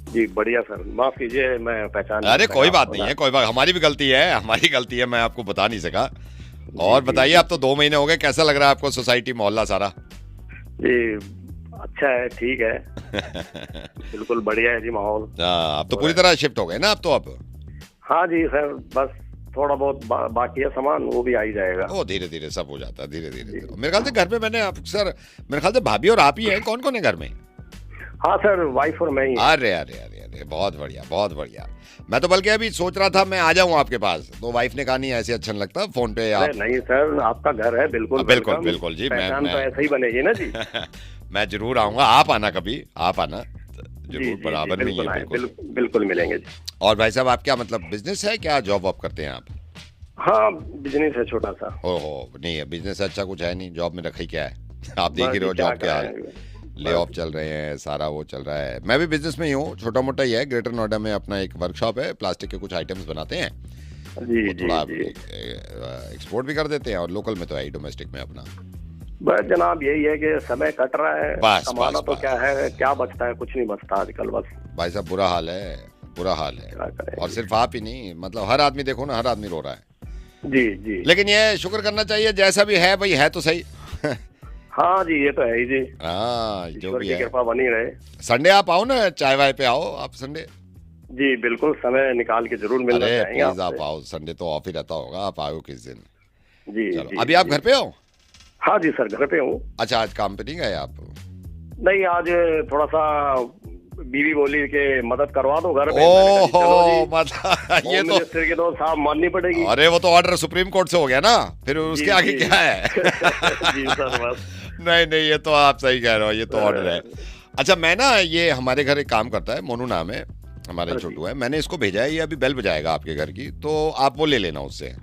जी बढ़िया सर, माफ कीजिए मैं पहचान। अरे कोई बात नहीं है, कोई बात, हमारी भी गलती है, मैं आपको बता नहीं सका। और बताइए, आप तो 2 महीने हो गए, कैसा लग रहा है आपको सोसाइटी मोहल्ला सारा? जी अच्छा है, ठीक है। बिल्कुल बढ़िया है जी माहौल। आप तो पूरी तरह शिफ्ट हो गए ना अब तो? अब हाँ जी सर, बस थोड़ा बहुत बाकी है सामान, वो भी आ ही जाएगा। ओ धीरे धीरे सब हो जाता है, धीरे धीरे। मेरे ख्याल से घर पे मैंने अक्सर, मेरे ख्याल से भाभी और आप ही हैं, कौन कौन है घर में? हाँ सर, वाइफ और मैं ही। अरे अरे अरे अरे, बहुत बढ़िया बहुत बढ़िया। मैं तो बल्कि अभी सोच रहा था मैं आ जाऊं आपके पास, तो वाइफ ने कहा नहीं ऐसे अच्छा नहीं लगता फोन पे आप। नहीं सर, आपका घर है, बिल्कुल बिल्कुल बिल्कुल जी, मैं तो ऐसे ही बनेगी ना जी। मैं जरूर आऊंगा, आप आना कभी, आप आना जरूर, बराबर में। बिल्कुल मिलेंगे जी। और भाई साहब आप क्या मतलब बिजनेस है क्या, जॉब वॉब करते हैं आप? हाँ बिजनेस है छोटा सा। ओहो नहीं है बिजनेस अच्छा कुछ है नहीं, जॉब में रखा ही क्या है? आप देख ही रहे हो जॉब क्या है, ले ऑफ चल रहे हैं, सारा वो चल रहा है। मैं भी बिजनेस में ही हूँ, छोटा मोटा ही है। ग्रेटर नोएडा में अपना एक वर्कशॉप है, प्लास्टिक के कुछ आइटम्स बनाते हैं, जी थोड़ा एक्सपोर्ट भी कर देते हैं, और लोकल में तो है ही, डोमेस्टिक में अपना। बस जनाब यही है कि समय कट रहा है, बस कमाना तो क्या है, क्या बचता है, कुछ नहीं बचता आजकल। बस भाई साहब बुरा हाल है, बुरा हाल है। और सिर्फ आप ही नहीं, मतलब हर आदमी देखो ना, हर आदमी रो रहा है। जी जी। लेकिन ये शुक्र करना चाहिए जैसा भी है भाई, है तो सही। हाँ जी, ये तो है ही जी। हाँ जो भी है, कृपा बनी रहे। संडे आप आओ ना, चाय वाय पे आओ आप संडे। जी बिल्कुल, समय निकाल के जरूर मिलना चाहेंगे। प्लीज आप आओ, संडे तो ऑफ ही रहता होगा, आप आओ किस दिन। जी चलो, जी, अभी आप घर पे हो? हाँ जी सर, घर पे हूँ। अच्छा, आज काम पे नहीं गए आप? नहीं, आज थोड़ा सा बीवी बोली के मदद करवा दो घर पे। ओहो मतलब ये तो मिनिस्टर की तो साहब माननी पड़ेगी। अरे वो तो ऑर्डर सुप्रीम कोर्ट से हो गया ना, फिर उसके आगे क्या है? जी सर बस। नहीं ये तो आप सही कह रहे हो, ये तो ऑर्डर है। अच्छा मैं ना, ये हमारे घर एक काम करता है, मोनू नाम है, हमारे छोटू है, मैंने इसको भेजा है, ये अभी बेल बजाएगा आपके घर की, तो आप वो ले लेना उससे।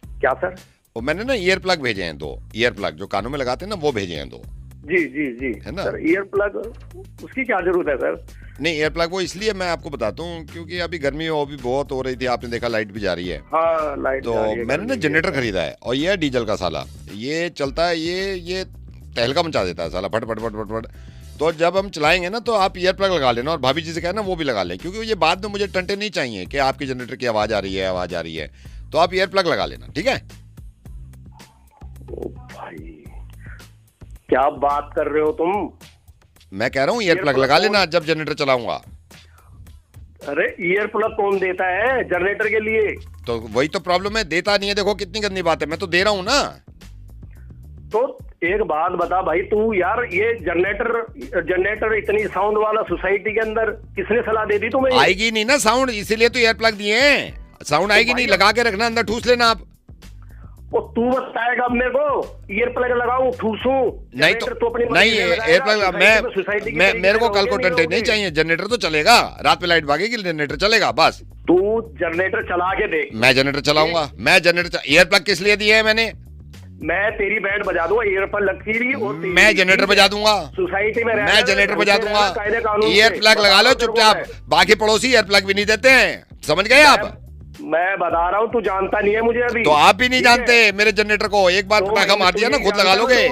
क्या सर? वो मैंने ना ईयर प्लग भेजे हैं, 2 ईयर प्लग जो कानों में लगाते हैं ना, वो भेजे हैं 2। जी जी जी, है ना सर। ईयर प्लग उसकी क्या जरूरत है सर? नहीं, ईयर प्लग वो इसलिए मैं आपको बताता हूँ क्योंकि अभी गर्मी वो भी बहुत हो रही थी, आपने देखा लाइट भी जा रही है। हाँ लाइट तो मैंने ना जनरेटर खरीदा है, और ये डीजल का साला, ये चलता है, ये तहलका मचा देता है साला, फट फट फट फट फट। तो जब हम चलाएंगे ना, तो आप ईयर प्लग लगा लेना, और भाभी जी से कहना वो भी लगा लें, क्योंकि ये बाद में मुझे टंटे नहीं चाहिए कि आपकी जनरेटर की आवाज आ रही है, आवाज आ रही है, तो आप ईयर प्लग लगा लेना, ठीक है? ओ भाई क्या बात कर रहे हो तुम? मैं कह रहा हूँ ईयर प्लग लगा लेना जब जनरेटर चलाऊंगा। अरे ईयर प्लग कौन देता है जनरेटर के लिए? तो वही तो प्रॉब्लम है, देता नहीं है। देखो कितनी गंदी बात है, मैं तो दे रहा हूँ ना। तो एक बात बता भाई तू, यार ये जनरेटर इतनी साउंड वाला सोसाइटी के अंदर किसने सलाह दे दी तुम्हें? आएगी नहीं ना साउंड, इसीलिए तो ईयर प्लग दिए हैं। साउंड आएगी नहीं, लगा के रखना, अंदर ठूस लेना आप। वो तू बताएगा अब मेरे को ईयर प्लग लगाऊं ठूसूं? नहीं तो नहीं, ईयर प्लग मैं मेरे को कल को टंटे नहीं चाहिए, जनरेटर तो चलेगा, रात में लाइट भागेगी, जनरेटर चलेगा बस। तू जनरेटर चला के देख। मैं जनरेटर चलाऊंगा, मैं जनरेटर, ईयर प्लग किस लिए दिए है मैंने? मैं तेरी बैंड बजा दूंगा, ईयर प्लग लगती रही, और मैं जनरेटर बजा दूंगा सोसाइटी में, मैं जनरेटर बजा दूंगा। ईयर प्लग लगा लो चुपचाप, बाकी पड़ोसी ईयर प्लग भी नहीं देते हैं, समझ गए आप? मैं बता रहा हूँ, तू जानता नहीं है मुझे अभी। तो आप भी नहीं जानते मेरे जनरेटर को, एक बार पटाखा मार दिया ना खुद लगा लोगे।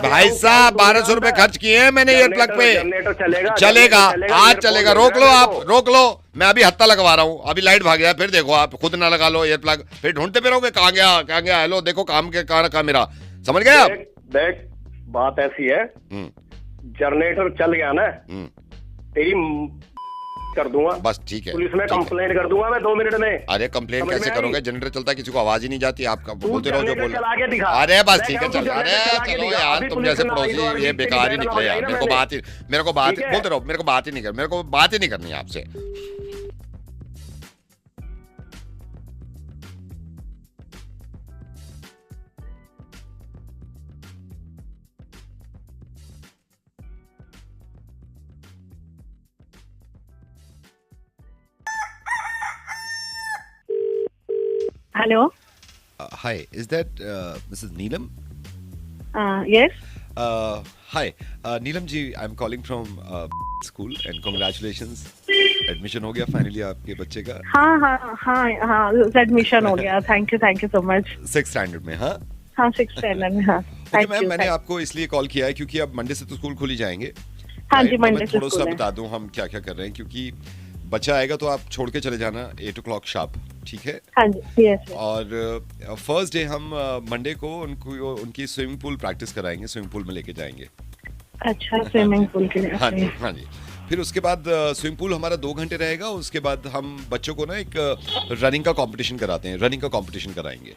भाई साहब 1200 रुपए खर्च किए हैं मैंने ईयर प्लग पे। चलेगा, आज चलेगा, रोक लो आप, रोक लो। मैं अभी हत्ता लगवा रहा हूँ, अभी लाइट भाग गया, फिर देखो आप खुद ना लगा लो ईयर प्लग, फिर ढूंढते फिरोगे कहाँ गया। हेलो देखो काम के कहाँ रखा मेरा, समझ गए आप? देख बात ऐसी है, जनरेटर चल गया ना, तेरी कर दूंगा, बस ठीक है, पुलिस में कंप्लेंट कर दूंगा मैं 2 मिनट में। अरे कंप्लेंट कैसे करोगे? जनरेटर चलता है, किसी को आवाज ही नहीं जाती, आपका बोलते रहो जो बोल। दिखा। अरे बस ठीक है, चल। अरे चलो यार, तुम जैसे पड़ोसी ये बेकार ही निकले यार। मेरे को बात बोलते रहो, मेरे को बात ही नहीं करनी है आपसे। Hello. Hi, is that Mrs. Neelam? Yes. Hi, Neelam ji, I'm calling from school and congratulations. Admission हो गया finally आपके बच्चे का? हाँ, admission हो गया. Thank you so much. 6th standard में, हाँ? हाँ, 6th standard में, हाँ. Okay, मैम मैंने आपको इसलिए कॉल किया है क्योंकि अब मंडे से तो स्कूल खुल ही जाएंगे। हाँ जी, मंडे से थोड़ा सा बता दूं हम क्या क्या कर रहे हैं, क्योंकि बच्चा आएगा तो आप छोड़ के चले जाना 8 o'clock शार्प, ठीक है? हाँ जी, यस। और फर्स्ट डे हम मंडे को उनकी स्विमिंग पूल प्रैक्टिस कराएंगे, स्विमिंग पूल में लेके जाएंगे। अच्छा, स्विमिंग पूल के लिए? हाँ जी। फिर उसके बाद स्विमिंग पूल हमारा 2 घंटे रहेगा। उसके बाद हम बच्चों को ना एक रनिंग का कंपटीशन कराते हैं, रनिंग का कंपटीशन कराएंगे।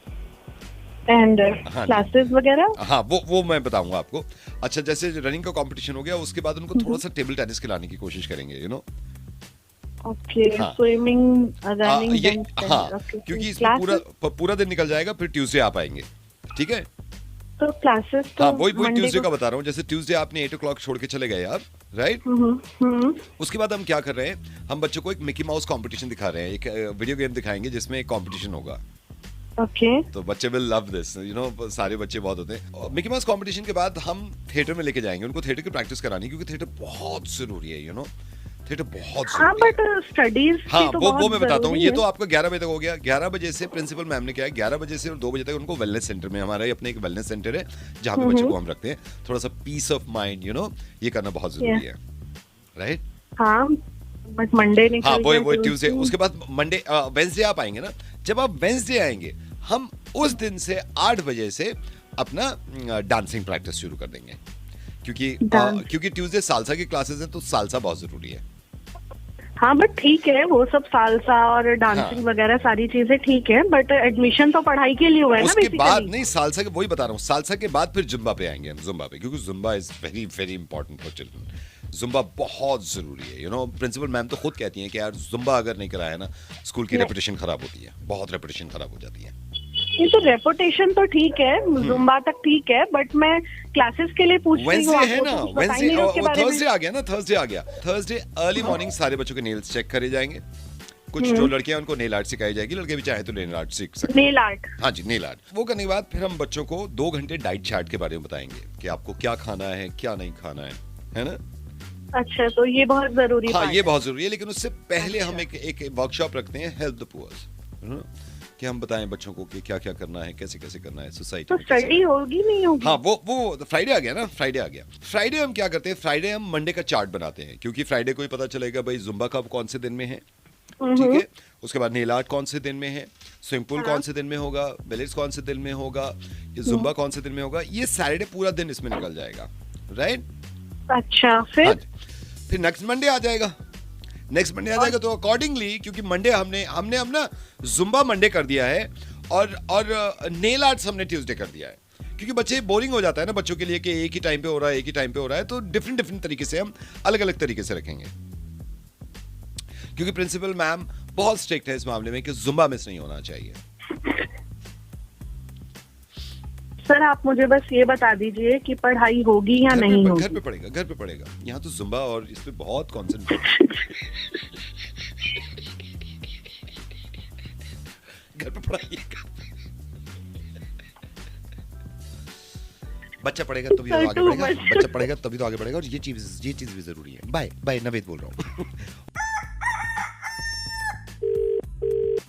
एंड क्लासेस वगैरह? हाँ वो मैं बताऊंगा आपको। अच्छा, जैसे रनिंग का कंपटीशन हो गया, उसके बाद उनको थोड़ा सा टेबल टेनिस खिलाने की कोशिश करेंगे, you know. Okay, swimming, running. हाँ, क्योंकि इसमें पूरा दिन निकल जाएगा, फिर ट्यूसडे आप आएंगे, ठीक है? तो क्लासेस तो हाँ, वही ट्यूसडे का बता रहा हूँ। जैसे ट्यूसडे आपने 8 o'clock छोड़ के चले गए आप, राइट? उसके बाद हम क्या कर रहे हैं, हम बच्चों को एक मिकी माउस कंपटीशन दिखा रहे हैं, एक वीडियो गेम दिखाएंगे जिसमें एक कंपटीशन होगा। ओके, तो बच्चे will love this, you know, सारे बच्चे बहुत होते हैं। मिकी माउस कंपटीशन के बाद हम थिएटर में लेके जाएंगे, उनको थिएटर की प्रैक्टिस करानी, क्योंकि थिएटर बहुत जरूरी है, यू नो, थिएटर बहुत हाँ, बट स्टडीज हाँ, वो मैं बताता हूँ। ये तो आपका 11 बजे तक हो गया। 11 बजे से प्रिंसिपल मैम ने क्या है, 11 बजे से 2 बजे तक उनको वेलनेस सेंटर में, हमारा अपने एक वेलनेस सेंटर है जहाँ पे बच्चों को हम रखते हैं, थोड़ा सा peace of mind, you know, ये करना बहुत जरूरी है, राइट? हाँ, बट मंडे नहीं। हाँ, वो ट्यूसडे, उसके बाद मंडे, वेंसडे आप आएंगे ना। जब आप वेंसडे आएंगे, हम उस दिन से 8 बजे से अपना डांसिंग प्रैक्टिस शुरू कर देंगे, क्योंकि ट्यूसडे सालसा की क्लासेस हैं, तो सालसा बहुत जरूरी है। हाँ, बट ठीक है, वो सब सालसा और डांसिंग वगैरह सारी चीजें ठीक है, बट एडमिशन तो पढ़ाई के लिए हुआ है ना। उसके बाद नहीं, सालसा के, वही बता रहा हूँ, सालसा के बाद फिर जुम्बा पे आएंगे हम, जुम्बा पे, क्योंकि Zumba is very very important for children. Zumba बहुत जरूरी है, यू नो। प्रिंसिपल मैम तो खुद कहती हैं कि यार जुम्बा अगर नहीं कराया ना, स्कूल की रेपुटेशन खराब होती है, बहुत रेपुटेशन खराब हो जाती है। ये तो रेपुटेशन तो ठीक है, जुम्बा तक ठीक है, बट मैं क्लासेस के लिए पूछ रही हूँ। वेंसडे है ना, वेंसडे, थर्सडे आ गया ना, थर्सडे अर्ली मॉर्निंग सारे बच्चों के नेल्स चेक करे जाएंगे। कुछ जो लड़कियां, उनको नेल आर्ट सिखाई जाएगी, लड़के भी चाहे तो नेल आर्ट सीख सकते हैं। Nail art? हाँ जी, नेल आर्ट। वो करने के बाद फिर हम बच्चों को 2 घंटे डाइट चार्ट के बारे में बताएंगे कि आपको क्या खाना है, क्या नहीं खाना है ना। अच्छा, तो ये बहुत जरूरी है। हाँ, ये बहुत जरूरी है, लेकिन उससे पहले हम एक वर्कशॉप रखते हैं, हेल्प द पुअर्स, कि हम बताएं बच्चों को कि क्या क्या करना है, कैसे कैसे करना है सोसाइटी में। तो स्टडी होगी नहीं होगी? हाँ, वो फ्राइडे आ गया ना, फ्राइडे आ गया। फ्राइडे हम क्या करते हैं, फ्राइडे हम मंडे का चार्ट बनाते हैं, क्योंकि फ्राइडे को ही पता चलेगा भाई जुम्बा कब कौन से दिन में है, ठीक है? उसके बाद नेल आर्ट कौन से दिन में है, स्विमिंग पूल कौन से दिन में होगा, बेलेट्स कौन से दिन में होगा, ये जुम्बा कौन से दिन में होगा। ये सैटरडे पूरा दिन इसमें निकल जाएगा, राइट? अच्छा, फिर नेक्स्ट मंडे आ जाएगा। तो अकॉर्डिंगली, क्योंकि मंडे हमने अपना जुम्बा मंडे कर दिया है, और नेल आर्ट्स हमने ट्यूसडे कर दिया है, क्योंकि बच्चे बोरिंग हो जाता है ना बच्चों के लिए कि एक ही टाइम पे हो रहा है, तो डिफरेंट तरीके से हम अलग तरीके से रखेंगे, क्योंकि प्रिंसिपल मैम बहुत स्ट्रिक्ट है इस मामले में कि जुम्बा मिस नहीं होना चाहिए। सर, आप मुझे बस ये बता दीजिए कि पढ़ाई होगी या नहीं होगी? घर पे पड़ेगा। यहाँ तो जुम्बा और इस पे बहुत कॉन्सेंट्रेट। घर पे पढ़ाइएगा। बच्चा पढ़ेगा तभी तो आगे बढ़ेगा, और ये चीज भी जरूरी है। बाय, नवेद बोल रहा हूँ।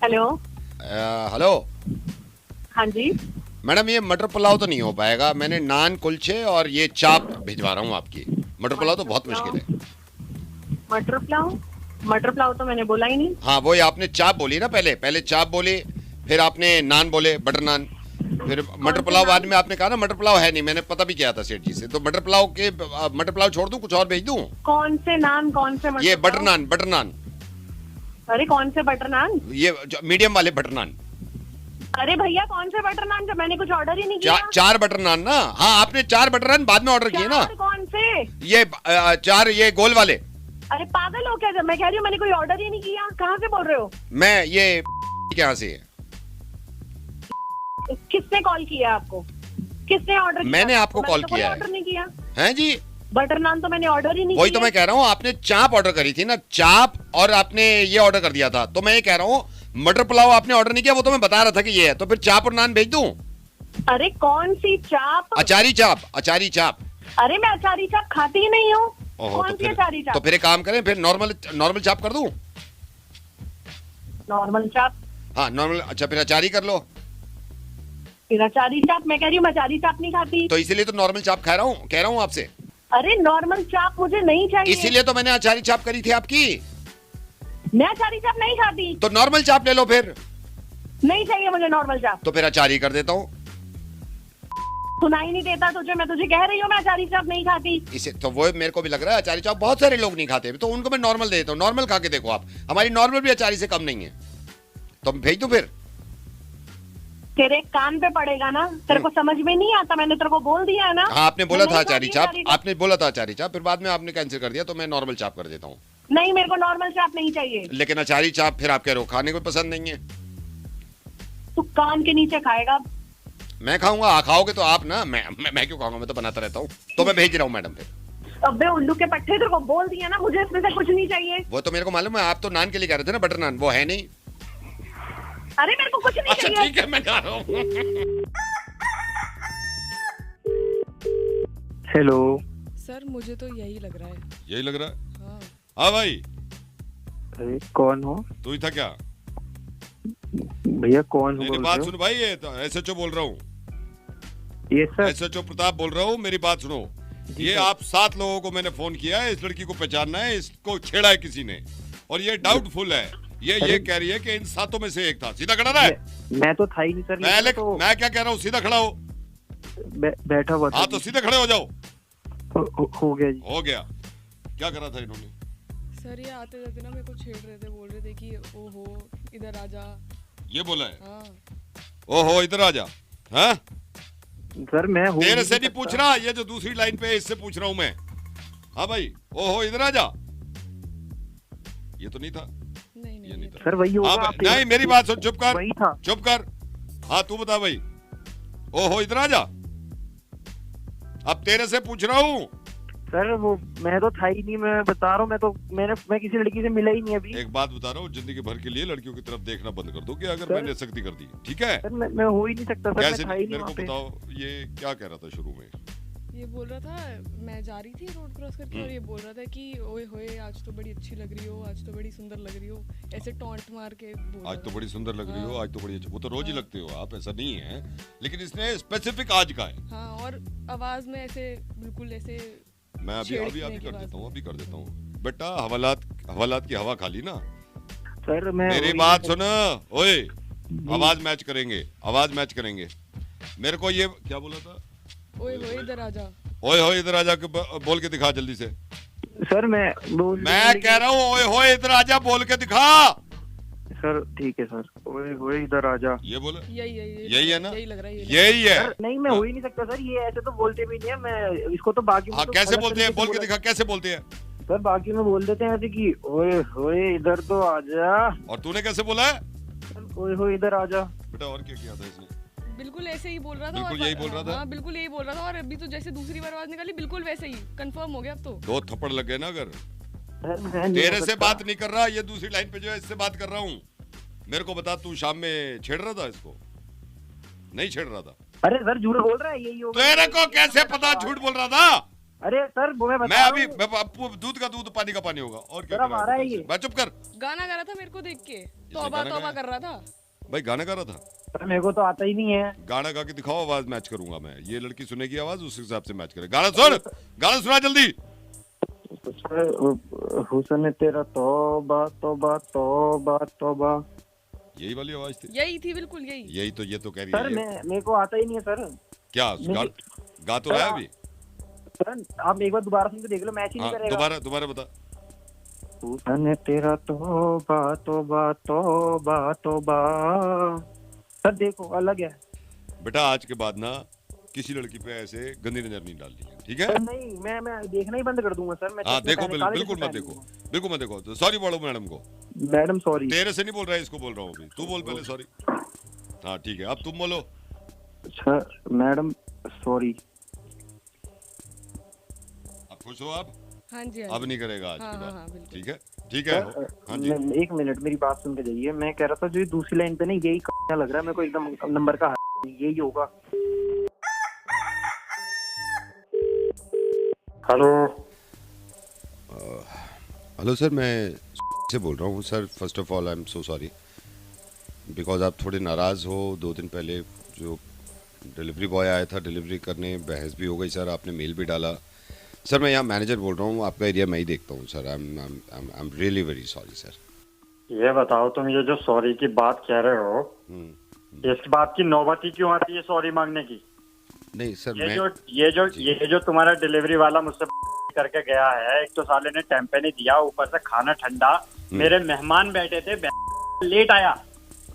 हेलो। हाँ जी मैडम, ये मटर पुलाव तो नहीं हो पाएगा। मैंने नान, कुलचे और ये चाप भिजवा रहा हूँ आपकी। मटर पुलाव तो बहुत मुश्किल है। मटर पुलाव तो मैंने बोला ही नहीं। हाँ, वो आपने चाप बोली ना, पहले चाप बोली, फिर आपने नान बोले, बटर नान, फिर मटर पुलाव बाद में आपने कहा ना मटर पुलाव है नहीं। मैंने पता भी किया था सेठ जी से। तो मटर पुलाव छोड़ दूं, कुछ और भेज दूं? कौन से नान, कौन से मटर? ये बटर नान। अरे कौन से बटर नान? ये मीडियम वाले बटर नान। अरे भैया, कौन से बटर नान? जब मैंने कुछ ऑर्डर ही नहीं किया। 4 बटर नान ना? हाँ, आपने 4 बटर नान बाद में ऑर्डर किए ना। कौन से? ये 4 ये गोल वाले। अरे पागल हो क्या? जब मैं कह रही हूँ मैंने कोई ऑर्डर ही नहीं किया। कहाँ से बोल रहे हो? मैं ये कहाँ से? किसने कॉल किया आपको? किसने ऑर्डर किया? मैंने आपको कॉल किया है। ऑर्डर नहीं किया है जी। बटर नान तो मैंने ऑर्डर ही नहीं किया। वही तो मैं कह रहा हूँ, आपने चाप ऑर्डर करी थी ना, चाप, और आपने ये ऑर्डर कर दिया था। तो मैं ये कह रहा हूँ मटर पुलाव आपने ऑर्डर नहीं किया, वो तो मैं बता रहा था कि ये है। तो फिर चाप और नान भेज दूं? अरे कौन सी चाप? अचारी चाप। अरे मैं अचारी चाप खाती ही नहीं हूँ। कौन सी अचारी चाप? तो फिर एक काम करें, फिर नॉर्मल चाप कर दूं? नॉर्मल चाप? हाँ, नॉर्मल। अच्छा, फिर अचारी कर लो। फिर अचारी चाप? मैं कह रही हूँ मैं अचारी चाप नहीं खाती। तो इसीलिए तो नॉर्मल चाप कह रहा हूँ आपसे। अरे नॉर्मल चाप मुझे नहीं चाहिए। इसीलिए तो मैंने अचारी चाप करी थी आपकी। मैं अचारी चाप नहीं खाती। तो नॉर्मल चाप ले लो फिर। नहीं चाहिए मुझे नॉर्मल चाप। तो फिर अचारी कर देता हूँ। सुनाई नहीं देता तुझे? मैं तुझे कह रही हूँ मैं अचारी चाप नहीं खाती। इसे तो वो मेरे को भी लग रहा है, अचारी चाप बहुत सारे लोग नहीं खाते, तो उनको मैं नॉर्मल दे देता हूँ। नॉर्मल खा के देखो आप, हमारी नॉर्मल भी अचारी से कम नहीं है, तो भेज दो फिर। तेरे कान पे पड़ेगा ना, तेरे को समझ में नहीं आता, मैंने तेरे को बोल दिया है ना। हाँ, आपने बोला था अचारी चाप, आपने बोला था अचारी चाप, फिर बाद में आपने कैंसिल कर दिया, तो मैं नॉर्मल चाप कर देता हूँ। नहीं, मेरे को नॉर्मल चाप नहीं चाहिए। लेकिन अचारी चाप फिर आप कह रहे हो खाने को पसंद नहीं है। तू कान के नीचे खाएगा। मैं खाऊंगा, खाओगे तो आप ना, मैं क्यों खाऊंगा, मैं तो बनाता रहता हूँ। तो मैं भेज रहा हूँ मैडम फिर। अबे उल्लू के पट्टे, तेरे को बोल दिया ना, मुझे इसमें से कुछ नहीं चाहिए। वो तो मेरे को मालूम है, आप तो नान के लिए कह रहे थे ना, बटर नान, वो है नहीं। अरे मेरे को कुछ नहीं चाहिए। अच्छा ठीक है, मैं खा रहा हूँ। हेलो सर, मुझे तो यही लग रहा है। यही लग रहा है? हाँ। हाँ भाई। अरे कौन हो? तू ही था क्या? भैया कौन हो? मेरी बात सुन भाई, ये तो SHO बोल रहा हूँ। ये सर SHO प्रताप बोल रहा हूँ, मेरी बात सुनो। ये आप 7 लोगों को मैंने फोन किया है, इस लड़की को पहचानना है, इसको छेड़ा है किसी ने, और ये डाउटफुल है। ये कह रही है कि इन 7 में से एक था। सीधा खड़ा है। मैं तो था ही नहीं सर। मैं क्या कह रहा हूँ, सीधा खड़ा हो। बैठा हुआ था। हाँ तो सीधे खड़े हो जाओ। हो गया जी। हो गया। क्या करा था इन्होंने? सर ये आते जाते ना मेरे को छेड़ रहे थे, बोल रहे थे कि ओहो इधर आ जा। ये बोला है? हाँ। ओहो इधर आ जा। हाँ सर मैं तेरे से नहीं पूछ रहा, ये जो दूसरी लाइन पे है इससे पूछ रहा हूँ मैं। हाँ भाई, ओहो इधर आ जा। ये तो नहीं था। नहीं नहीं था सर, वही होगा। हाँ, नहीं मेरी बात सुन, चुप कर। वही था। चुप कर। हाँ तू बता भाई। ओहो इधर आ जा। अब तेरे से पूछ रहा हूँ। सर वो मैं तो था ही नहीं, मैं बता रहा हूँ। मैं किसी लड़की से मिला ही नहीं अभी। एक बात बता रहा हूँ, जिंदगी भर के लिए लड़कियों की तरफ देखना बंद कर दो कि अगर मैंने सख्ती कर दी, ठीक है? सर मैं हो ही नहीं सकता सर। कैसे? मैं था ही नहीं मेरे को वहाँ पे। बताओ, ये क्या कह रहा था शुरू में? ये बोल रहा था, मैं जा रही थी रोड क्रॉस करके, और ये बोल रहा था कि ओए होए आज तो बड़ी अच्छी लग रही हो, आज तो बड़ी सुंदर लग रही हो, ऐसे टॉन्ट मार के बोल रहा आज तो बड़ी सुंदर लग रही हो, हाँ। आज तो बड़ी अच्छी। वो तो रोज ही लगते हो आप, ऐसा नहीं है, लेकिन इसने स्पेसिफिक आज का है। हाँ, और आवाज में ऐसे बिल्कुल ऐसे। मैं अभी कर देता हूँ बेटा। हवालात की हवा खा ली ना सर। मैं मेरी बात सुन, ओए आवाज मैच करेंगे। मेरे को ये क्या बोला था? ओए होए इधर आ जा। ओए होए इधर आ जा बोल के दिखा जल्दी से। सर मैं कह रहा हूँ ओए होए इधर आ जा बोल के दिखा। सर ठीक है सर। ओए इधर आ जा। ये बोला? यही है ना? यही लग रहा है। यही है। नहीं मैं हो ही नहीं सकता सर, ये ऐसे तो बोलते भी नहीं है। मैं इसको तो बाकी हाँ कैसे बोलते हैं? बोल के दिखा, कैसे बोलते हैं? सर बाकी में बोल देते हैं ऐसे कि ओए होए इधर तो आ जा। और तूने कैसे बोला है? ओए होए इधर आ जा। बेटा और क्या किया था इसने? बिल्कुल ऐसे ही बोल रहा था। बिल्कुल यही बोल रहा था। हाँ बिल्कुल यही बोल रहा था, और अभी तो जैसे दूसरी बार आवाज निकाली बिल्कुल वैसे ही कंफर्म हो गया अब तो। 2 थप्पड़ लग गए ना। अगर तेरे से बात नहीं कर रहा, ये दूसरी लाइन पे जो है इससे बात कर रहा हूँ। मेरे को बता, तू शाम में छेड़ रहा था इसको? नहीं छेड़ रहा था? अरे सर झूठ बोल रहा है, यही होगा। तेरे को कैसे पता झूठ बोल रहा था? अरे सर वो मैं अभी दूध का दूध पानी का पानी होगा। और क्या कर रहा है ये? मैं चुप कर। गाना गा रहा था मेरे को देख के, तौबा तौबा कर रहा था। भाई गाना गा रहा था? सर मेरे को तो आता ही नहीं है। गाना गा के दिखाओ, आवाज मैच करूंगा मैं। ये लड़की सुनेगी आवाज, उस हिसाब से मैच करे। गाना सुन, गाना सुना जल्दी। हुस्न तेरा तौबा तौबा तौबा तौबा। यही वाली आवाज थी? यही थी बिल्कुल यही। यही तो ये तो कह रही है। सर मेरे को आता ही नहीं है सर। क्या गा तो रहा है अभी? सर आप एक बार दोबारा सुन के देख लो, मैच ही नहीं करेगा। दोबारा बता। हुस्न तेरा तौबा तौबा तौबा तौबा। सर देखो अलग है बेटा। आज के बाद ना किसी लड़की पे ऐसे गंदी नजर नहीं डालनी है, ठीक है? नहीं मैं देखना ही बंद कर दूंगा सर। मैं हाँ देखो, बिल्कुल मत देखो। तो सॉरी बोलो मैडम को। Madam sorry. तेरे से नहीं बोल रहा है, इसको बोल रहा हूँ अभी। तू बोल पहले सॉरी। हाँ ठीक है, अब तुम बोलो। अच्छा मैडम सॉरी। अब खुश हो आप? हाँ जी। अब नहीं करेगा आज के बाद, ठीक है? ठीक है। हाँ जी। एक मिनट मेरी बात सुन के जाइए। मैं कह रहा था जो दूसरी लाइन पे ना यही लग रहा है मेरे को, एकदम नंबर का यही होगा। हेलो सर, मैं से बोल रहा हूँ sir. First of all I am so sorry because आप थोड़े नाराज़ हो। 2 दिन पहले जो डिलीवरी बॉय आया था डिलीवरी करने, बहस भी हो गई सर, आपने मेल भी डाला। सर मैं यहाँ मैनेजर बोल रहा हूँ, आपका एरिया मैं ही देखता हूँ sir. I am really very sorry sir. ये बताओ, तुम ये जो सॉरी की बात कह रहे हो, इस बात की नौबत ही क्यों आती है सॉरी मांगने की? नहीं सर, ये जो तुम्हारा डिलीवरी वाला मुझसे करके गया है, एक तो साले ने टेम्पे नहीं दिया, ऊपर से खाना ठंडा, मेरे मेहमान बैठे थे, लेट आया,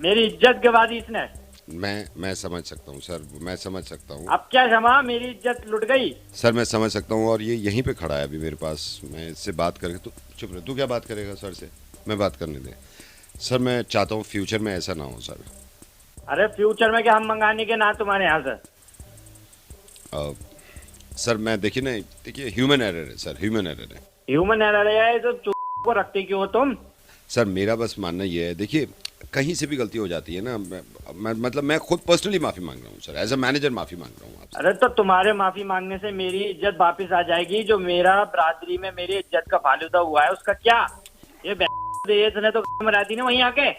मेरी इज्जत गवा दी इसने। मैं समझ सकता हूँ सर, मैं समझ सकता हूँ। अब क्या क्षमा, मेरी इज्जत लुट गई। सर मैं समझ सकता हूँ, और ये यहीं पे खड़ा है अभी मेरे पास, मैं इससे बात करके। तो चुप रहे, तू क्या बात करेगा सर से? मैं बात करने दे सर। मैं चाहता हूँ फ्यूचर में ऐसा ना हो सर। अरे फ्यूचर में क्या हम मंगाने के ना तुम्हारे यहाँ से? सर मैं देखिए ना, देखिए ह्यूमन एरर है सर, ह्यूमन एरर है। ह्यूमन एरर है तो चुप को रखते क्यों हो तुम? सर मेरा बस मानना ये है, देखिए कहीं से भी गलती हो जाती है ना, मैं खुद पर्सनली माफी मांग रहा हूँ सर, एज अ मैनेजर माफी मांग रहा हूँ आपसे। अरे तो तुम्हारे माफी मांगने से मेरी इज्जत वापस आ जाएगी, जो मेरा बरादरी में मेरी इज्जत का फालूदा हुआ है उसका क्या? ये ने तो मरा दी ना वहीं आके।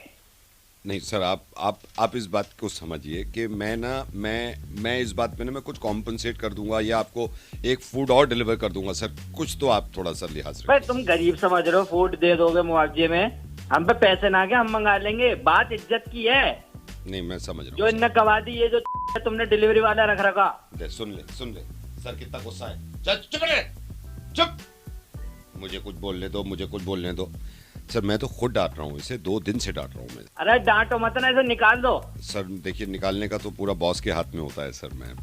नहीं सर, आप इस बात को समझिए कि मैं इस बात में ना मैं कुछ कॉम्पनसेट कर दूंगा, या आपको एक फूड और डिलीवर कर दूंगा सर, कुछ तो आप थोड़ा सा लिहाज रखिए। तुम गरीब समझ रहे हो, फूड दे दोगे मुआवजे में, हम पे पैसे ना के हम मंगा लेंगे, बात इज्जत की है। नहीं मैं समझ रहा हूँ, जो इनने गवा दी, ये जो तुमने डिलीवरी वाला रख रखा। सुन ले सर, कितना गुस्सा है। चुप, मुझे कुछ बोलने दो सर। मैं तो खुद डांट रहा हूँ इसे, 2 दिन से डांट रहा हूँ मैं। अरे डांटो मत ना, इसे निकाल दो। सर देखिए, निकालने का तो पूरा बॉस के हाथ में होता है सर। मैं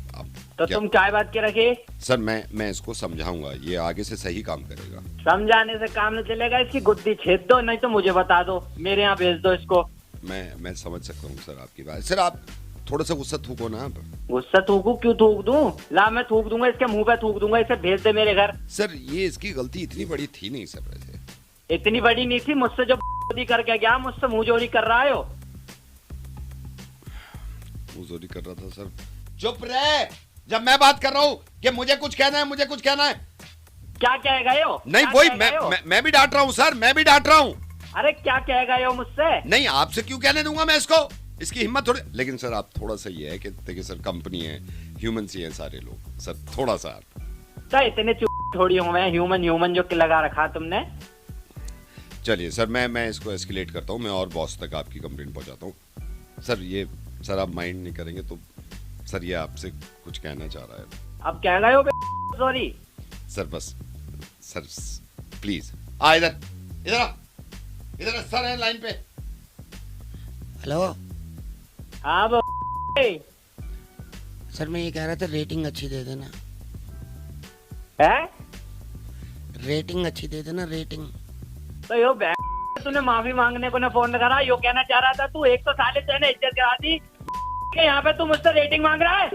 तो तुम क्या बात के रखे? सर मैं इसको समझाऊंगा, ये आगे से सही काम करेगा। समझाने से काम नहीं चलेगा, इसकी गुद्दी छेद दो, नहीं तो मुझे बता दो, मेरे यहाँ भेज दो इसको। मैं समझ सकता हूँ सर आपकी बात। सर आप थोड़ा सा गुस्सा थूको ना। आप गुस्सा थूकू? क्यों थूक दूं? ला मैं थूक दूंगा, इसके मुंह पे थूक दूंगा, इसे भेज दे मेरे घर। सर ये इसकी गलती इतनी बड़ी थी नहीं सर, वैसे इतनी बड़ी नहीं थी। मुझसे जो करके गया, मुझसे मुंह जोरी कर रहा है। मुंह जोरी कर रहा था सर। चुप रहे, जब मैं बात कर रहा हूँ कि मुझे कुछ कहना है। क्या कहेगा यो? नहीं वही मैं भी डांट रहा हूँ सर, मैं भी डांट रहा हूँ। अरे क्या कहेगा यो मुझसे? नहीं, आपसे क्यों कहने दूंगा मैं इसको, इसकी हिम्मत थोड़ी। लेकिन सर आप थोड़ा सा ये है कि देखिए सर, कंपनी है, ह्यूमन ही है सारे लोग सर, थोड़ा सा तो इतने थोड़ी हुए ह्यूमन जो लगा रखा तुमने। चलिए सर, मैं इसको एस्केलेट करता हूँ, मैं और बॉस तक आपकी कंप्लेंट पहुंचाता हूँ सर। आप माइंड नहीं करेंगे तो सर, ये आपसे कुछ कहना चाह रहा है। अब कह रहे हो? सॉरी सर, बस सर प्लीज इधर सर है लाइन पे। हेलो। हाँ सर मैं ये कह रहा था, रेटिंग अच्छी दे देना। है? रेटिंग अच्छी दे देना, रेटिंग। तो यो तूने माफी मांगने को ना फोन करा, यो कहना चाह रहा था तू, एक तो साले तेने इज्जत करा दी, यहाँ पे तू मुझसे रेटिंग मांग रहा है।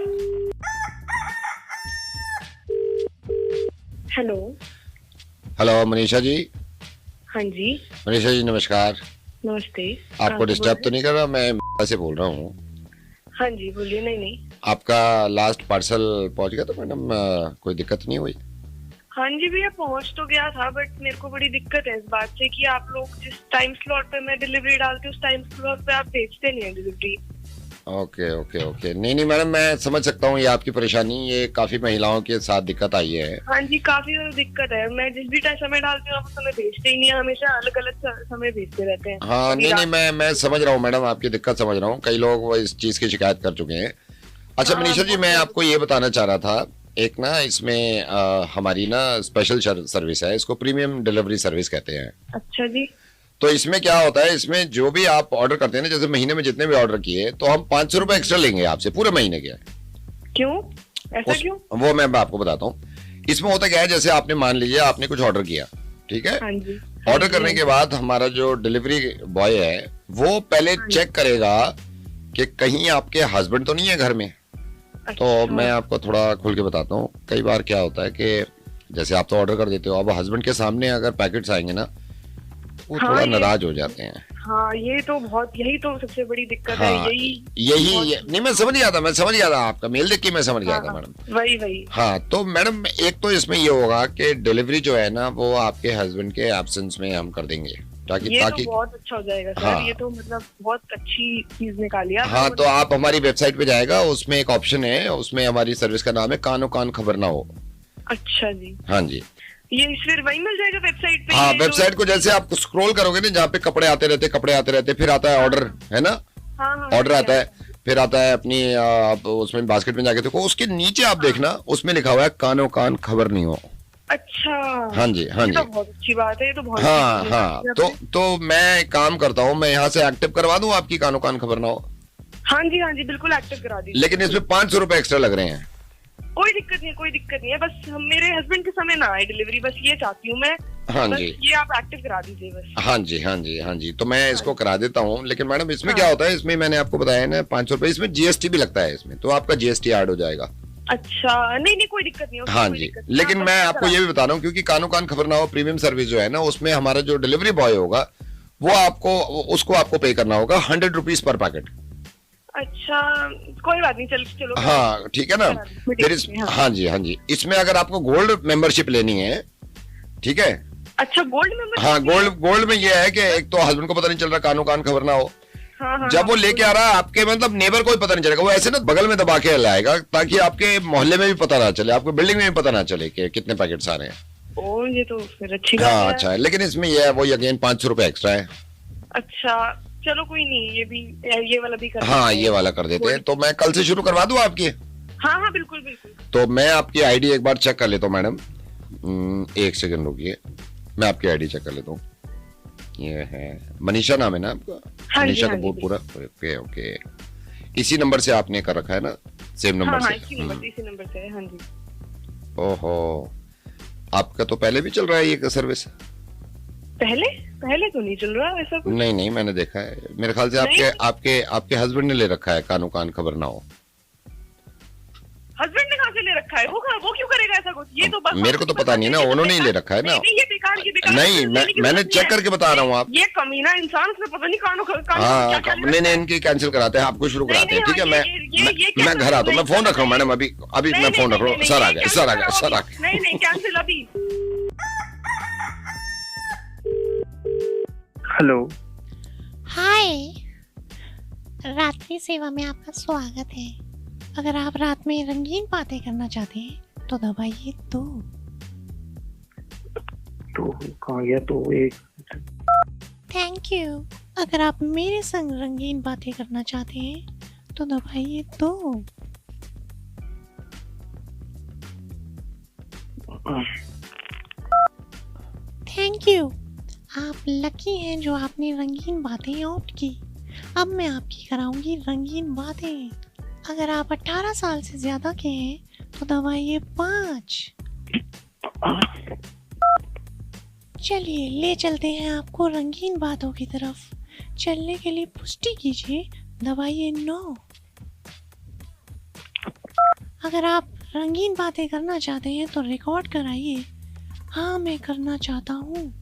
हेलो मनीषा जी। हाँ जी मनीषा जी नमस्कार। नमस्ते। आपको डिस्टर्ब तो नहीं कर रहा? मैं से बोल रहा हूँ। हाँ जी बोलिए। नहीं आपका लास्ट पार्सल पहुँच गया तो मैडम, कोई दिक्कत नहीं हुई? हाँ जी भैया, पहुंच तो गया था, बट मेरे को बड़ी दिक्कत है इस बात से कि आप लोग जिस टाइम स्लॉट पे मैं डिलीवरी डालती हूँ, उस टाइम स्लॉट पे आप भेजते नहीं है डिलीवरी। ओके। नहीं मैडम, मैं समझ सकता हूँ ये आपकी परेशानी, ये काफी महिलाओं के साथ दिक्कत आई है। हाँ जी, काफी ज्यादा दिक्कत है। मैं जिस भी टाइम समय डालती हूँ आप उस समय भेजते ही नहीं, हमेशा अलग अलग समय भेजते रहते हैं। हाँ नहीं, मैं समझ रहा हूँ मैडम, आपकी दिक्कत समझ रहा हूँ। कई लोग इस चीज की शिकायत कर चुके हैं। अच्छा मनीषा जी, मैं आपको ये बताना चाह रहा था, एक ना इसमें हमारी ना स्पेशल सर्विस है, इसको प्रीमियम डिलीवरी सर्विस कहते हैं। अच्छा जी। तो इसमें क्या होता है, इसमें जो भी आप ऑर्डर करते हैं ना, जैसे महीने में जितने भी ऑर्डर किए, तो हम 500 रुपए एक्स्ट्रा लेंगे आपसे पूरे महीने के। क्यों? ऐसा क्यों? वो मैं आपको बताता हूँ। इसमें होता क्या है, जैसे आपने मान लीजिए आपने कुछ ऑर्डर किया, ठीक है? ऑर्डर करने के बाद हमारा जो डिलीवरी बॉय है वो पहले चेक करेगा कि कहीं आपके हस्बैंड तो नहीं है घर में। तो मैं आपको थोड़ा खुल के बताता हूँ। कई बार क्या होता है कि जैसे आप तो ऑर्डर कर देते हो, अब हस्बैंड के सामने अगर पैकेट्स आएंगे ना, वो थोड़ा नाराज हो जाते हैं। हाँ ये तो बहुत, यही तो सबसे बड़ी दिक्कत है। यही नहीं, मैं समझ गया था आपका मेल देख के, मैं समझ गया था मैडम। वही हाँ तो मैडम, एक तो इसमें ये होगा कि डिलीवरी जो है ना, वो आपके हस्बैंड के एब्सेंस में हम कर देंगे, ताकि तो बहुत अच्छा हो जाएगा सर। हाँ, ये तो मतलब बहुत अच्छी चीज निकाली है। हाँ तो आप हमारी वेबसाइट पे जाएगा, उसमें एक ऑप्शन है, उसमें हमारी सर्विस का नाम है कानो कान खबर ना हो। अच्छा जी। हाँ जी, ये फिर वही मिल जाएगा वेबसाइट पे? हाँ वेबसाइट को जैसे आप स्क्रॉल करोगे ना, जहाँ पे कपड़े आते रहते फिर आता है ऑर्डर, है ना? हाँ, ऑर्डर आता है, फिर आता है अपनी आप उसमें बास्केट में जाके देखो, उसके नीचे आप देखना उसमें लिखा हुआ है कानो कान खबर नहीं हो। अच्छा हाँ जी, हाँ जी, तो बहुत अच्छी बात है, ये तो बहुत हाँ हाँ। तो मैं एक काम करता हूँ, मैं यहाँ से एक्टिव करवा दूँ आपकी कानो कान खबर ना हो। हाँ जी बिल्कुल एक्टिव करा दीजिए। लेकिन इसमें 500 रुपए एक्स्ट्रा लग रहे हैं। कोई दिक्कत नहीं है, कोई दिक्कत नहीं है, बस मेरे हस्बैंड के समय ना आए डिलीवरी, बस ये चाहती हूँ मैं। हाँ बस जी, ये आप एक्टिव करा दीजिए बस। हाँ जी, हाँ जी, हाँ जी, तो मैं इसको करा देता हूँ। लेकिन मैडम इसमें क्या होता है, इसमें मैंने आपको बताया है ना 500 रुपए, इसमें जीएसटी भी लगता है इसमें, तो आपका जीएसटी ऐड हो जाएगा। अच्छा नहीं कोई दिक्कत नहीं। हाँ जी, लेकिन मैं आपको ये भी बता रहा हूँ, क्योंकि कानो कान खबर ना हो प्रीमियम सर्विस जो है ना, उसमें हमारा जो डिलीवरी बॉय होगा वो आपको उसको आपको पे करना होगा 100 रुपीज पर पैकेट। अच्छा कोई बात नहीं, चलो। हाँ ठीक है ना। फिर हाँ जी, हाँ जी, इसमें अगर आपको गोल्ड मेंबरशिप लेनी है, ठीक है। अच्छा गोल्ड मेंबरशिप। हाँ गोल्ड में ये है कि एक तो हस्बैंड को पता नहीं चल रहा कानो कान खबर ना हो। हाँ, जब वो लेके आ रहा है आपके मतलब नेबर को भी पता नहीं चलेगा, वो ऐसे ना बगल में दबा के लाएगा ताकि आपके मोहल्ले में भी पता ना चले, आपको बिल्डिंग में भी पता ना चले कि कितने पैकेट्स आ रहे हैं। ओ ये तो फिर अच्छी बात है। हाँ अच्छा है, लेकिन इसमें ये है वो अगेन 500 रुपए एक्स्ट्रा है। अच्छा चलो कोई नहीं, ये वाला भी कर देते हैं। हाँ ये वाला कर देते हैं। तो मैं कल से शुरू करवा दूं आपकी? हाँ बिल्कुल। तो मैं आपकी आईडी एक बार चेक कर लेता हूँ मैडम, 1 सेकंड रुकिए, मैं आपकी आईडी चेक कर लेता हूँ। ये है मनीषा नाम है ना आपका? हाँ मनीषा हाँ कपूर पूरा? ओके। इसी नंबर से आपने कर रखा है ना, सेम नंबर से? इसी नंबर से है। हाँ जी। ओहो, आपका तो पहले भी चल रहा है ये सर्विस? पहले तो नहीं चल रहा ऐसा कुछ। नहीं मैंने देखा है, मेरे ख्याल से आपके हस्बैंड ने ले रखा है कानो कान खबर ना हो। हस्बैंड ने कहाँ से ले रखा है? वो क्यों करेगा ऐसा कुछ? ये तो बस मेरे को तो पता नहीं ना, उन्होंने ही ले रखा है ना। ये बेकार नहीं मैंने चेक करके बता रहा हूँ आप। ये कमीना इंसान से पता नहीं कानो हाँ नहीं इनकी कैंसिल कराते हैं, आपको शुरू कराते हैं। ठीक है, मैं घर आता हूँ, मैं फोन रख रहा हूँ मैडम, अभी मैं फोन रख रहा हूँ। सर आ गए। नहीं कैंसिल अभी। हेलो हाय, रात्रि सेवा में आपका स्वागत है। अगर आप रात में रंगीन बातें करना चाहते हैं तो दबाइए 2। तो कहाँ गया? तो एक थैंक यू। अगर आप मेरे संग रंगीन बातें करना चाहते हैं तो दबाइए 2। Thank you. आप लकी हैं जो आपने रंगीन बातें ऑप्ट की। अब मैं आपकी कराऊंगी रंगीन बातें। अगर आप 18 साल से ज्यादा के हैं तो दबाइए 5। चलिए ले चलते हैं आपको रंगीन बातों की तरफ। चलने के लिए पुष्टि कीजिए, दबाइए 9। अगर आप रंगीन बातें करना चाहते हैं तो रिकॉर्ड कराइए, हाँ मैं करना चाहता हूँ।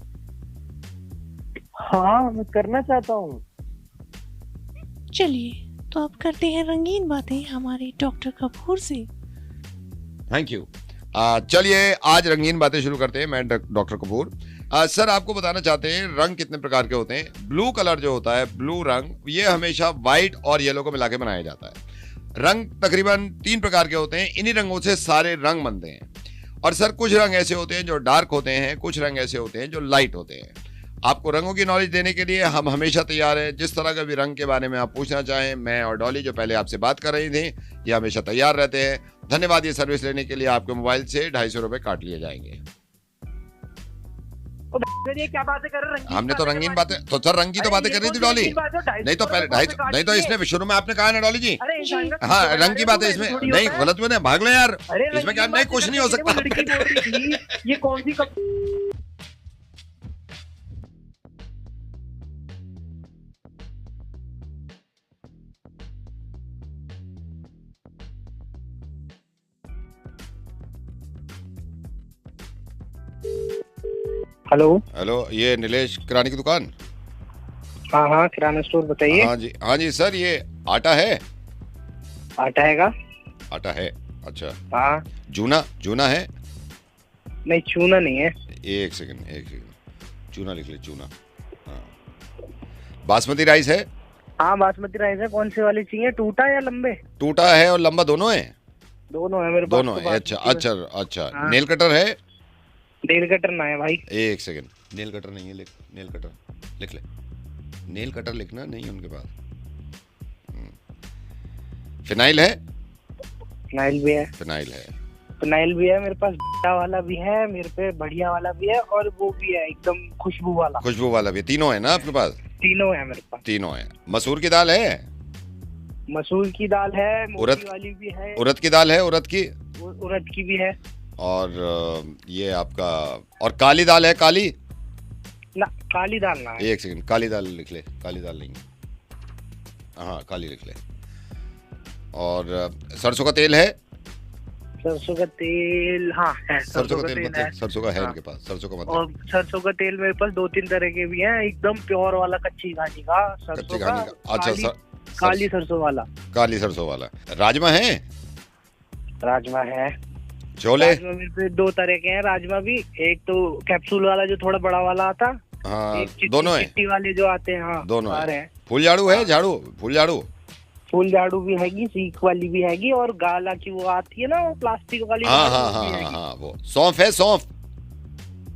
हाँ मैं करना चाहता हूँ। चलिए तो अब करते हैं रंगीन बातें हमारे डॉक्टर कपूर से। Thank you. चलिए आज रंगीन बातें शुरू करते हैं। मैं डॉक्टर कपूर। सर आपको बताना चाहते हैं रंग कितने प्रकार के होते हैं। ब्लू कलर जो होता है, ब्लू रंग, ये हमेशा व्हाइट और येलो को मिला के बनाया जाता है। रंग तकरीबन 3 प्रकार के होते हैं, इन्हीं रंगों से सारे रंग बनते हैं। और सर कुछ रंग ऐसे होते हैं जो डार्क होते हैं, कुछ रंग ऐसे होते हैं जो लाइट होते हैं। आपको रंगों की नॉलेज देने के लिए हम हमेशा तैयार हैं। जिस तरह का भी रंग के बारे में आप पूछना चाहें, मैं और डॉली जो पहले आपसे बात कर रही थी, ये हमेशा तैयार रहते हैं। धन्यवाद। ये सर्विस लेने के लिए आपके मोबाइल से 250 रुपए काट लिए जाएंगे। ये क्या बातें कर रहे हैं? हमने तो रंगीन बातें, तो सर रंग की तो बातें कर रही थी डॉली। नहीं तो पहले नहीं तो इसने शुरू में आपने कहा ना डॉली जी, हाँ रंग की बातें इसमें नहीं गलत में भाग ले यार, इसमें क्या नहीं कुछ नहीं हो सकता। ये कौन सी हेलो ये नीलेश किराने की दुकान? हाँ किराना स्टोर बताइए। हाँ जी सर, ये आटा है? आटा हैगा? आटा है, अच्छा। हाँ। चूना है? नहीं चूना नहीं है। एक सेकंड, चूना लिख ले, चूना। हाँ। बासमती राइस है? हाँ बासमती राइस है। कौन से वाली चाहिए, टूटा या लंबे? टूटा है और लंबा दोनों है? दोनों है मेरे पास। दोनों है, अच्छा। हाँ। नेल कटर है? नेल कटर ना है भाई। एक सेकंड, नेल कटर नहीं है, नेल कटर लिख ले। नेल कटर लिखना नहीं उनके पास। फिनाइल है? फिनाइल भी है। फिनाइल है, फिनाइल भी है मेरे पास, बढ़िया वाला भी है मेरे पे, बढ़िया वाला भी है, और वो भी है एकदम खुशबू वाला। खुशबू वाला भी, तीनों है ना आपके पास? तीनों है मेरे पास। तीनों है। मसूर की दाल है? मसूर की दाल है, उड़द मोटी वाली भी है। उड़द की दाल है? उड़द की भी है। और ये आपका, और काली दाल है? काली ना, काली दाल ना है। एक सेकंड, काली दाल लिख ले। काली दाल नहीं, हाँ काली लिख ले। और सरसों का तेल है? सरसों का तेल, हाँ है। सरसों का तेल मतलब सरसों का है इनके पास? सरसों का मतलब? और सरसों का तेल मेरे पास 2-3 तरह के भी हैं, एकदम प्योर वाला कच्ची घानी का सरसों का। अच्छा, काली सरसों वाला। काली सरसों वाला। राजमा है? राजमा है। छोले? राजमा मेरे पे 2 तरह के हैं राजमा भी, एक तो कैप्सूल वाला जो थोड़ा बड़ा वाला आता, हाँ दोनों है। चिट्टी वाले जो आते हैं, हाँ दोनों है। फूल झाड़ू है? झाड़ू, फूल झाड़ू? फूल झाड़ू भी हैगी, सीख वाली भी हैगी, और गाला की वो आती है ना, वो प्लास्टिक वाली। हाँ हाँ हाँ हाँ, वो सौंफ है? सौंफ?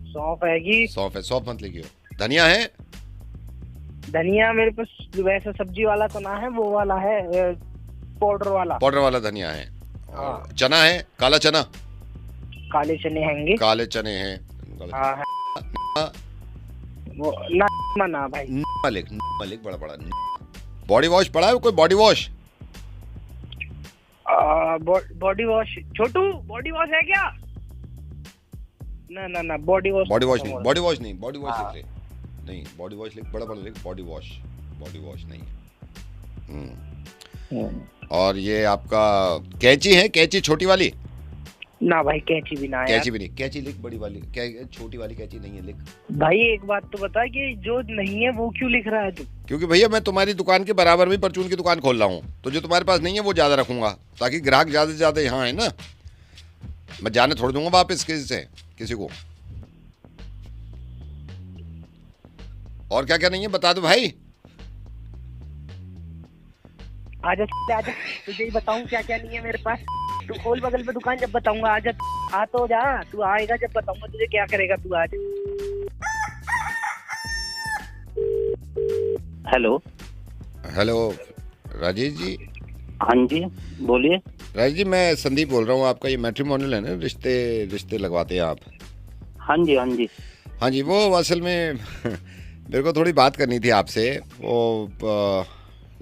सौंफ हैगी। सौंफ है, सौंफ मत लिखियो। धनिया है? धनिया मेरे पास वैसा सब्जी वाला तो ना है, वो वाला है पाउडर वाला। पाउडर वाला धनिया है। हाँ। चना है? काला चना? काले चने हैंगे। काले चने हैं। हाँ वो ना भाई, मलिक मलिक बड़ा बड़ा। बॉडी वॉश पड़ा है कोई? Body wash? बॉडी वॉश छोटू, बॉडी वॉश है क्या? ना बॉडी वॉश। बॉडी वॉश नहीं, बॉडी वॉश नहीं, बॉडी वॉश लिख ले। नहीं, बॉडी वॉश लिख, बड़ा बड़ा लिख, बॉडी वॉश। बॉडी वॉश नहीं। और ये आपका कैंची है? कैंची छोटी वाली? ना भाई, कैंची भी ना है। कैंची भी नहीं, कैंची लिख बड़ी वाली। छोटी वाली कैंची नहीं है, लिख। भाई एक बात तो बता कि जो नहीं है वो क्यों लिख रहा है तू? क्योंकि भैया मैं तुम्हारी दुकान के बराबर में परचून की दुकान खोल रहा हूँ, तो जो तुम्हारे पास नहीं है वो ज्यादा रखूंगा, ताकि ग्राहक ज्यादा से ज्यादा यहाँ है ना। मैं जाने छोड़ दूंगा वापस किसी को। और क्या क्या नहीं है बता दो भाई। आजा तुझे ही बताऊं क्या क्या नहीं है मेरे पास। तू खोल बगल में दुकान, जब बताऊंगा। आजा, आ तो जा, तू आएगा जब बताऊंगा तुझे क्या करेगा तू। आज हेलो राजेश जी। हाँ जी बोलिए। राजेश जी मैं संदीप बोल रहा हूँ, आपका ये मैट्रिमोनियल है ना, रिश्ते लगवाते हैं आप? हाँ जी हाँ जी। वो असल में मेरे को थोड़ी बात करनी थी आपसे। वो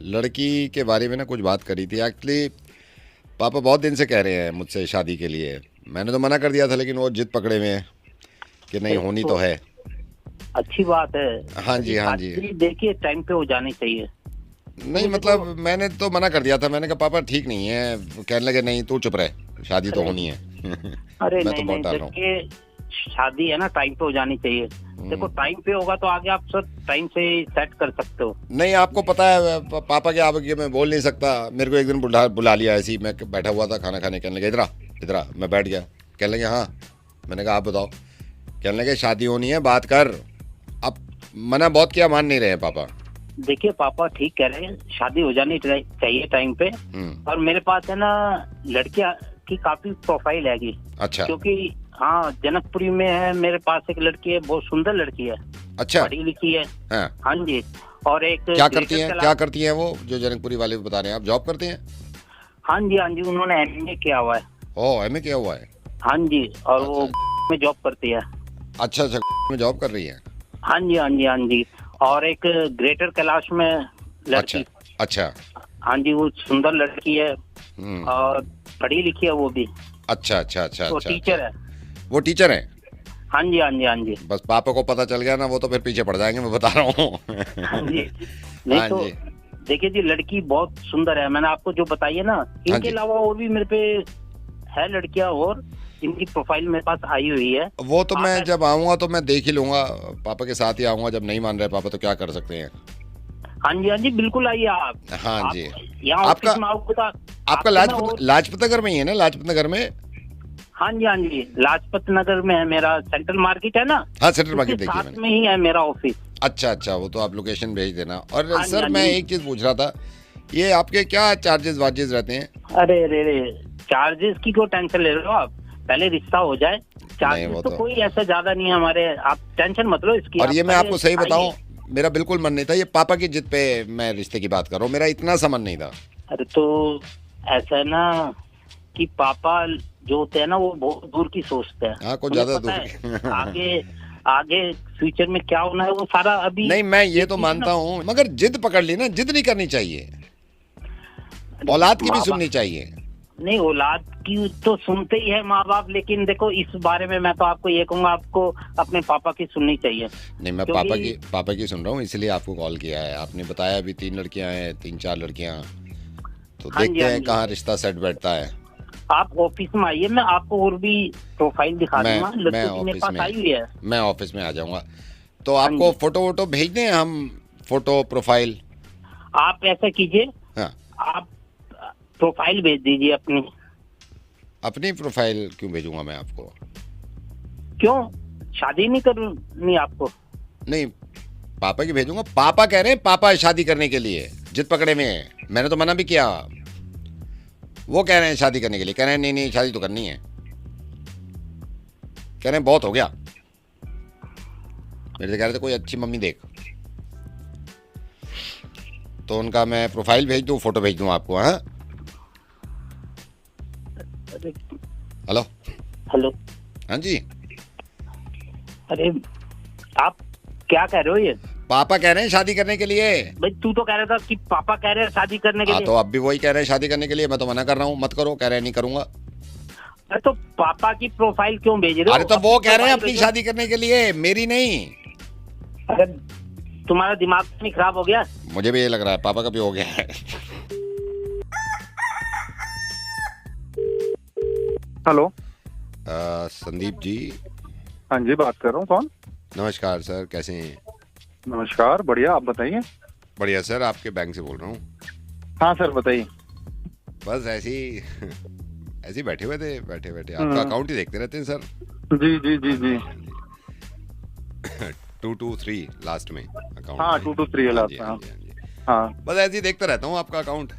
लड़की के बारे में ना कुछ बात करी थी। एक्चुअली पापा बहुत दिन से कह रहे हैं मुझसे शादी के लिए। मैंने तो मना कर दिया था, लेकिन वो जिद पकड़े हुए हैं कि नहीं होनी तो है। अच्छी बात है। हाँ जी। देखिए टाइम पे हो जानी चाहिए। नहीं मतलब मैंने तो मना कर दिया था। मैंने कहा पापा ठीक नहीं है। कहने लगे नहीं तू चुप रहे, शादी तो होनी है। अरे मैं तो बहुत डाल रहा हूँ। शादी है ना, टाइम पे हो जानी चाहिए। देखो टाइम पे होगा तो आगे आप सब टाइम से सेट कर सकते हो। नहीं आपको पता है पापा के आगे मैं बोल नहीं सकता। मेरे को एक दिन बुला लिया ऐसे ही, मैं बैठा हुआ था खाना खाने। कहने लगे इधर मैं बैठ गया। कहने लगे हाँ। मैंने कहा आप बताओ। कहने लगे शादी होनी है, बात कर। अब मना बहुत किया, मान नहीं रहे पापा। देखिए पापा ठीक कह रहे हैं, शादी हो जानी चाहिए टाइम पे। और मेरे पास है ना लड़कियां की काफी प्रोफाइल है। अच्छा। क्योंकि हाँ जनकपुरी में है मेरे पास एक लड़की है, बहुत सुंदर लड़की है। अच्छा। पढ़ी लिखी है। हाँ जी। और एक क्या करती हैं वो जो जनकपुरी वाले बता रहे हैं? आप जॉब करते हैं? हाँ जी उन्होंने MA किया हुआ है। ओह MA किया हुआ है। हाँ जी। और वो में जॉब करती है। अच्छा में जॉब कर रही है। हाँ जी। और एक ग्रेटर कैलाश में लड़की। अच्छा। हाँ जी वो सुंदर लड़की है और पढ़ी लिखी है वो भी। अच्छा। वो टीचर है। वो टीचर है? हाँ जी। बस पापा को पता चल गया ना, वो तो फिर पीछे पड़ जाएंगे, मैं बता रहा हूँ। हाँ जी। नहीं तो देखिए जी लड़की बहुत सुंदर है। मैंने आपको जो बताई है ना, इनके अलावा और भी मेरे पे है लड़कियां, और इनकी प्रोफाइल मेरे पास आई हुई है। वो तो मैं जब आऊंगा तो मैं देख ही लूंगा, पापा के साथ ही आऊंगा। जब नहीं मान रहे पापा तो क्या कर सकते हैं। हाँ जी बिल्कुल आइए आप। हाँ जी। आपका लाजपत नगर में ही है ना? लाजपत नगर में? हाँ जी लाजपत नगर में है मेरा। सेंट्रल मार्केट है ना? हाँ सेंट्रल मार्केट देखिए साथ में ही है मेरा ऑफिस। अच्छा वो तो आप लोकेशन भेज देना। और सर मैं एक चीज पूछ रहा था, ये आपके क्या चार्जेस वार्जेस रहते हैं? अरे चार्जेस की क्यों टेंशन ले रहे हो आप? पहले रिश्ता हो जाए। चार्जेस तो कोई ऐसा ज्यादा नहीं है हमारे, आप टेंशन मत लो इसकी। और ये मैं आपको सही बताऊं, मेरा बिल्कुल मन नहीं था। ये पापा की जिद पे मैं रिश्ते की बात कर रहा हूँ, मेरा इतना सा मन नहीं था। अरे तो ऐसा है ना कि पापा जो होते हैं ना वो बहुत दूर की सोचते हैं। हाँ, कुछ ज्यादा दूर आगे आगे फ्यूचर में क्या होना है वो सारा अभी नहीं, मैं ये तो मानता हूँ, मगर जिद पकड़ ली ना, जिद नहीं करनी चाहिए, औलाद की भी सुननी चाहिए। नहीं, औलाद की तो सुनते ही है माँ बाप, लेकिन देखो इस बारे में मैं तो आपको ये कहूँगा, आपको अपने पापा की सुननी चाहिए। नहीं, मैं पापा की सुन रहा हूँ, इसलिए आपको कॉल किया है। आपने बताया अभी 3 लड़कियां हैं, 3-4 लड़कियां, तो देखते हैं कहाँ रिश्ता सेट बैठता है। आप ऑफिस में आइए, मैं आपको और भी प्रोफाइल दिखा दूंगा, लड़की मेरे पास आई हुई है। मैं ऑफिस में आ जाऊंगा, तो आपको फोटो वोटो भेज दें हम, फोटो प्रोफाइल? आप ऐसा कीजिए, हाँ, आप प्रोफाइल भेज दीजिए अपनी प्रोफाइल क्यों भेजूंगा मैं आपको? क्यों, शादी नहीं करनी आपको? नहीं, पापा की भेजूंगा। पापा कह रहे हैं पापा शादी करने के लिए जिद पकड़े में है। मैंने तो मना भी किया, वो कह रहे हैं शादी करने के लिए, कह रहे हैं नहीं नहीं शादी तो करनी है, कह रहे हैं बहुत हो गया। मेरे से कह रहे थे कोई अच्छी मम्मी देख, तो उनका मैं प्रोफाइल भेज दूं, फोटो भेज दूं आपको? हाँ, हेलो हेलो, हाँ जी। अरे आप क्या कह रहे हो? ये पापा कह रहे हैं शादी करने के लिए। भाई तू तो कह रहा था कि पापा कह रहे हैं शादी करने के लिए। तो अब भी वही कह रहे हैं शादी करने के लिए, मैं तो मना कर रहा हूँ, मत करो। कह रहे हैं नहीं करूंगा। अरे तो पापा की प्रोफाइल क्यों भेज रहे हो? अरे तो वो कह रहे हैं अपनी शादी करने के लिए, मेरी नहीं। अरे तुम्हारा दिमाग नहीं खराब हो गया? मुझे भी ये लग रहा है, पापा का भी हो गया है। हेलो, संदीप जी? हाँ जी, बात कर रहा हूँ। कौन? नमस्कार सर, कैसे हैं? नमस्कार, बढ़िया, आप बताइए। बढ़िया सर, आपके बैंक से बोल रहा हूँ। हाँ सर, बताइए। बस ऐसे ही बैठे हुए थे, बैठे आपका अकाउंट ही देखते रहते हैं सर। जी जी जी जी। 223 लास्ट में अकाउंट। हाँ, 223 लास्ट में। हाँ, बस ऐसे ही देखता रहता हूँ आपका अकाउंट।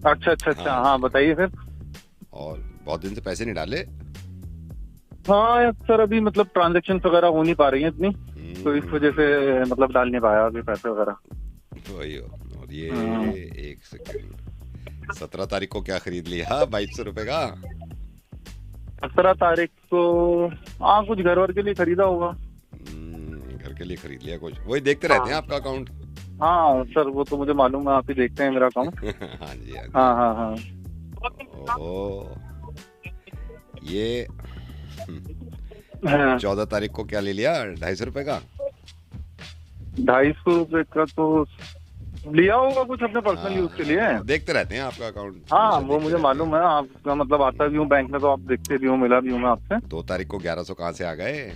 अच्छा, हाँ बताइए फिर। और बहुत दिन से पैसे नहीं डाले। हाँ सर, अभी मतलब ट्रांजैक्शन वगैरह हो नहीं पा रही है इतनी, तो इस वजह से मतलब डाल नहीं पाया अभी पैसे वगैरह। वही हो। और ये 1 सेकंड, 17 तारीख को क्या खरीद लिया? 2200 रुपए का। 17 तारीख को हाँ कुछ घर वर के लिए खरीदा होगा। घर के लिए खरीद लिया कुछ, वही देखते रहते हैं आपका अकाउंट। हाँ सर, वो तो मुझे मालूम है, आप ही देखते हैं मेरा अकाउंट। हाँ जी, हाँ। ओह, ये 14 तारीख को क्या ले लिया? 250 रुपए का। 250 रुपए का तो लिया होगा कुछ अपने पर्सनल यूज के लिए। देखते रहते हैं आपका अकाउंट। हाँ, वो मुझे मालूम है, आपका मतलब आता भी हूँ बैंक में, तो आप देखते भी हो, मिला भी हूँ मैं आपसे। 2 तारीख को 1100 कहाँ से आ गए?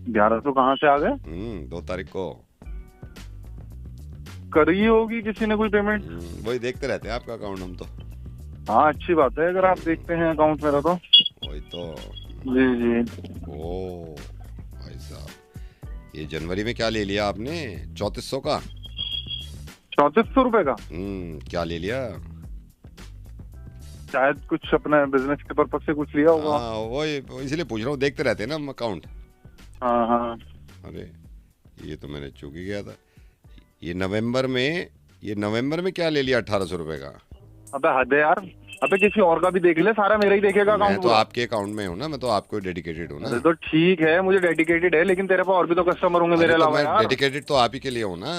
1100 कहाँ से आ गए? 2 तारीख को करी होगी किसी ने कोई पेमेंट। वही देखते रहते हैं आपका अकाउंट हम तो। हाँ, अच्छी बात है अगर आप देखते हैं अकाउंट मेरा तो। वही तो। जी। ओ भाई साहब, ये जनवरी में क्या ले लिया आपने? 3400 का। 3400 रुपए का? क्या ले लिया? शायद कुछ अपने बिजनेस के पर्पज से कुछ लिया होगा। हाँ, वही इसलिए पूछ रहा हूँ, देखते रहते हैं ना हम अकाउंट। हाँ। अरे ये तो मैंने चूक ही गया था। ये नवंबर में क्या ले लिया 1800 रुपए का? अबे हद है यार, अबे किसी और का भी देख ले, सारा मेरा ही देखेगा अकाउंट। मैं तो आपके अकाउंट में हूँ ना, मैं तो आपको डेडिकेटेड हूँ ना। तो ठीक है, मुझे डेडिकेटेड है, लेकिन तेरे पास और भी तो कस्टमर होंगे मेरे अलावा यार। डेडिकेटेड तो आप ही के लिए हूँ ना।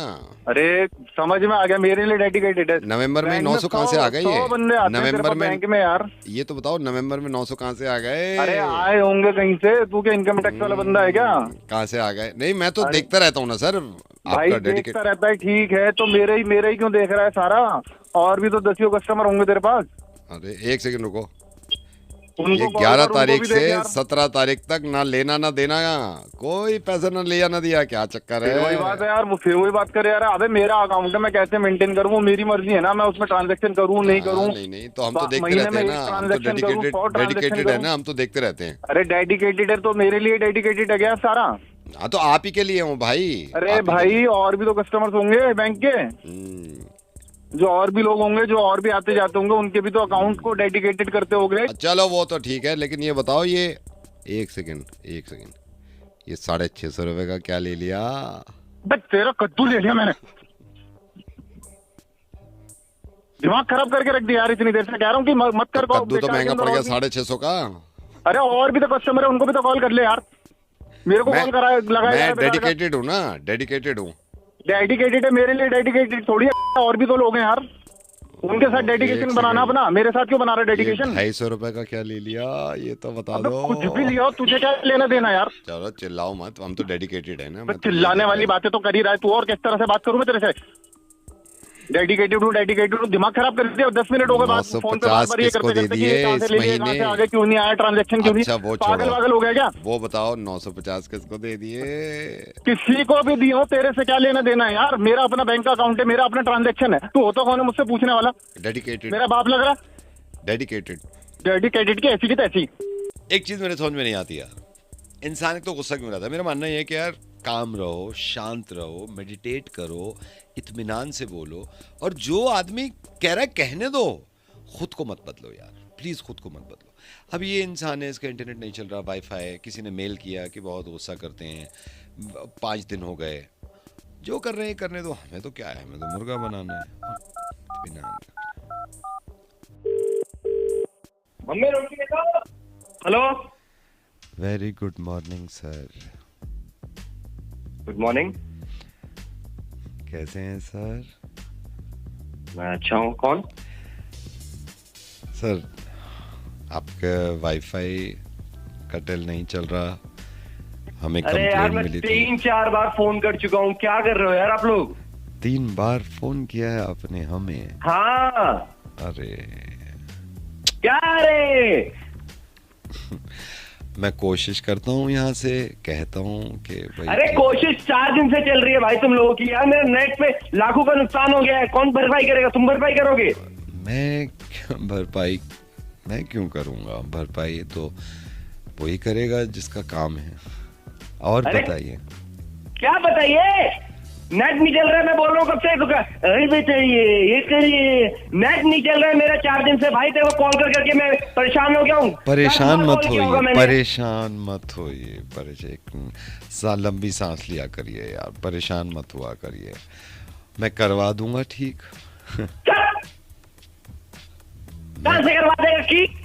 अरे समझ में आ गया, मेरे लिए डेडिकेटेड है। नवंबर में 900 कहाँ से आ गए? ये नवंबर में बैंक में यार, ये तो बताओ, नवंबर में 900 कहाँ से आ गए? अरे आए होंगे कहीं से। तू क्या इनकम टैक्स वाला बंदा है क्या? कहाँ से आ गए? नहीं, मैं तो देखता रहता हूँ ना सर। भाई देखता रहता है, ठीक है, तो मेरे ही क्यों देख रहा है सारा? और भी तो 10 कस्टमर होंगे तेरे पास। अरे 1 सेकंड रुको। ये 11 तारीख से 17 तारीख तक ना लेना ना देना, कोई पैसा ना लिया ना दिया, क्या चक्कर है? वही बात है यार, फिर वही बात करे यार। अबे मेरा अकाउंट है, मैं कैसे मेंटेन करूँ? वो मेरी मर्जी है ना, मैं उसमें ट्रांजैक्शन करूँ नहीं करूँ। नहीं, तो हम तो देखते रहते हैं ना, हम तो डेडिकेटेड है ना, हम तो देखते रहते हैं। अरे डेडिकेटेड है तो मेरे लिए डेडिकेटेड है क्या सारा? हाँ, तो आप ही के लिए हूँ भाई। अरे भाई, और भी तो कस्टमर्स होंगे बैंक के, जो और भी लोग होंगे, जो और भी आते जाते होंगे, उनके भी तो अकाउंट को डेडिकेटेड करते होंगे। चलो वो तो ठीक है, लेकिन ये बताओ, ये 1 सेकंड, ये 650 रुपए का क्या ले लिया? बस तेरा कद्दू ले लिया मैंने। दिमाग खराब करके रख दिया यार, इतनी देर से कह रहा हूँ कि मत कर। कद्दू तो महंगा पड़ गया 650 का। अरे और भी तो कस्टमर है, उनको भी तो कॉल कर ले यार, मेरे को कॉल करा लगाया। मैं डेडिकेटेड हूँ ना, डेडिकेटेड हूँ। डेडिकेटेड है मेरे लिए, डेडिकेटेड थोड़ी है, और भी तो लोग हैं यार, उनके साथ डेडिकेशन बनाना अपना, मेरे साथ क्यों बना रहा डेडिकेशन? 250 रुपए का क्या ले लिया ये तो बता दो। कुछ भी लिया, तुझे क्या लेना देना यार? चलो चिल्लाओ मत, हम तो डेडिकेटेड है ना। चिल्लाने वाली बातें तो कर ही रहा है तू, और किस तरह से बात करूं मैं तेरे से? डेडिकेटेड हूँ, दिमाग खराब कर दिया। 10 मिनट हो गए बात फोन पे बार ये करते करते कि कहां से ले लिया, कहां से आगे क्यों नहीं आया, ट्रांजैक्शन क्यों नहीं, पागल हो गया क्या? वो बताओ 950 किसको दे दिए? किसी को भी दिए हो, तेरे से क्या लेना देना है यार? मेरा अपना बैंक अकाउंट है, मेरा अपना ट्रांजैक्शन है, तू होता कौन है मुझसे पूछने वाला? डेडिकेटेड, मेरा बाप लग रहा। डेडिकेटेड की ऐसी की तैसी। एक चीज मेरे समझ में नहीं आती यार, इंसान तो गुस्सा क्यों रहता है? मेरा मानना ये है कि यार काम रहो, शांत रहो, मेडिटेट करो, इत्मीनान से बोलो, और जो आदमी कह रहा है कहने दो, खुद को मत बदलो यार, प्लीज खुद को मत बदलो। अब ये इंसान है, इसका इंटरनेट नहीं चल रहा, वाईफाई, किसी ने मेल किया कि बहुत गुस्सा करते हैं, 5 दिन हो गए, जो कर रहे हैं करने दो, हमें तो क्या है, हमें तो मुर्गा बनाना है। इत्मीनान। मम्मी रोटी लेकर। Hello, very good morning sir. Good morning. कैसे हैं सर? मैं अच्छा हूँ। कौन? सर आपका वाईफाई का टेल नहीं चल रहा, हमें कंप्लेंट मिली थी। 3-4 बार फोन कर चुका हूँ, क्या कर रहे हो यार आप लोग? 3 बार फोन किया है आपने हमें? हाँ। अरे क्या रे? मैं कोशिश करता हूँ, यहाँ से कहता हूँ कि भाई। अरे कोशिश 4 दिन से चल रही है भाई तुम लोगों की यार, मेरे नेट पे लाखों का नुकसान हो गया है, कौन भरपाई करेगा? तुम भरपाई करोगे? मैं भरपाई मैं क्यों करूँगा? भरपाई तो वही करेगा जिसका काम है। और बताइए। क्या बताइए? नेट नहीं चल रहा है, मैं बोल रहा हूँ कब से। अरे बताइए, ये करिए, नेट नहीं चल रहा है मेरा 4 दिन से भाई, तेरे को कॉल कर करके मैं परेशान हो गया हूँ। परेशान मत होइए, परेशान मत होइए, लंबी सांस लिया करिए यार, परेशान मत हुआ करिए, मैं करवा दूंगा ठीक। कहाँ से करवा देगा? ठीक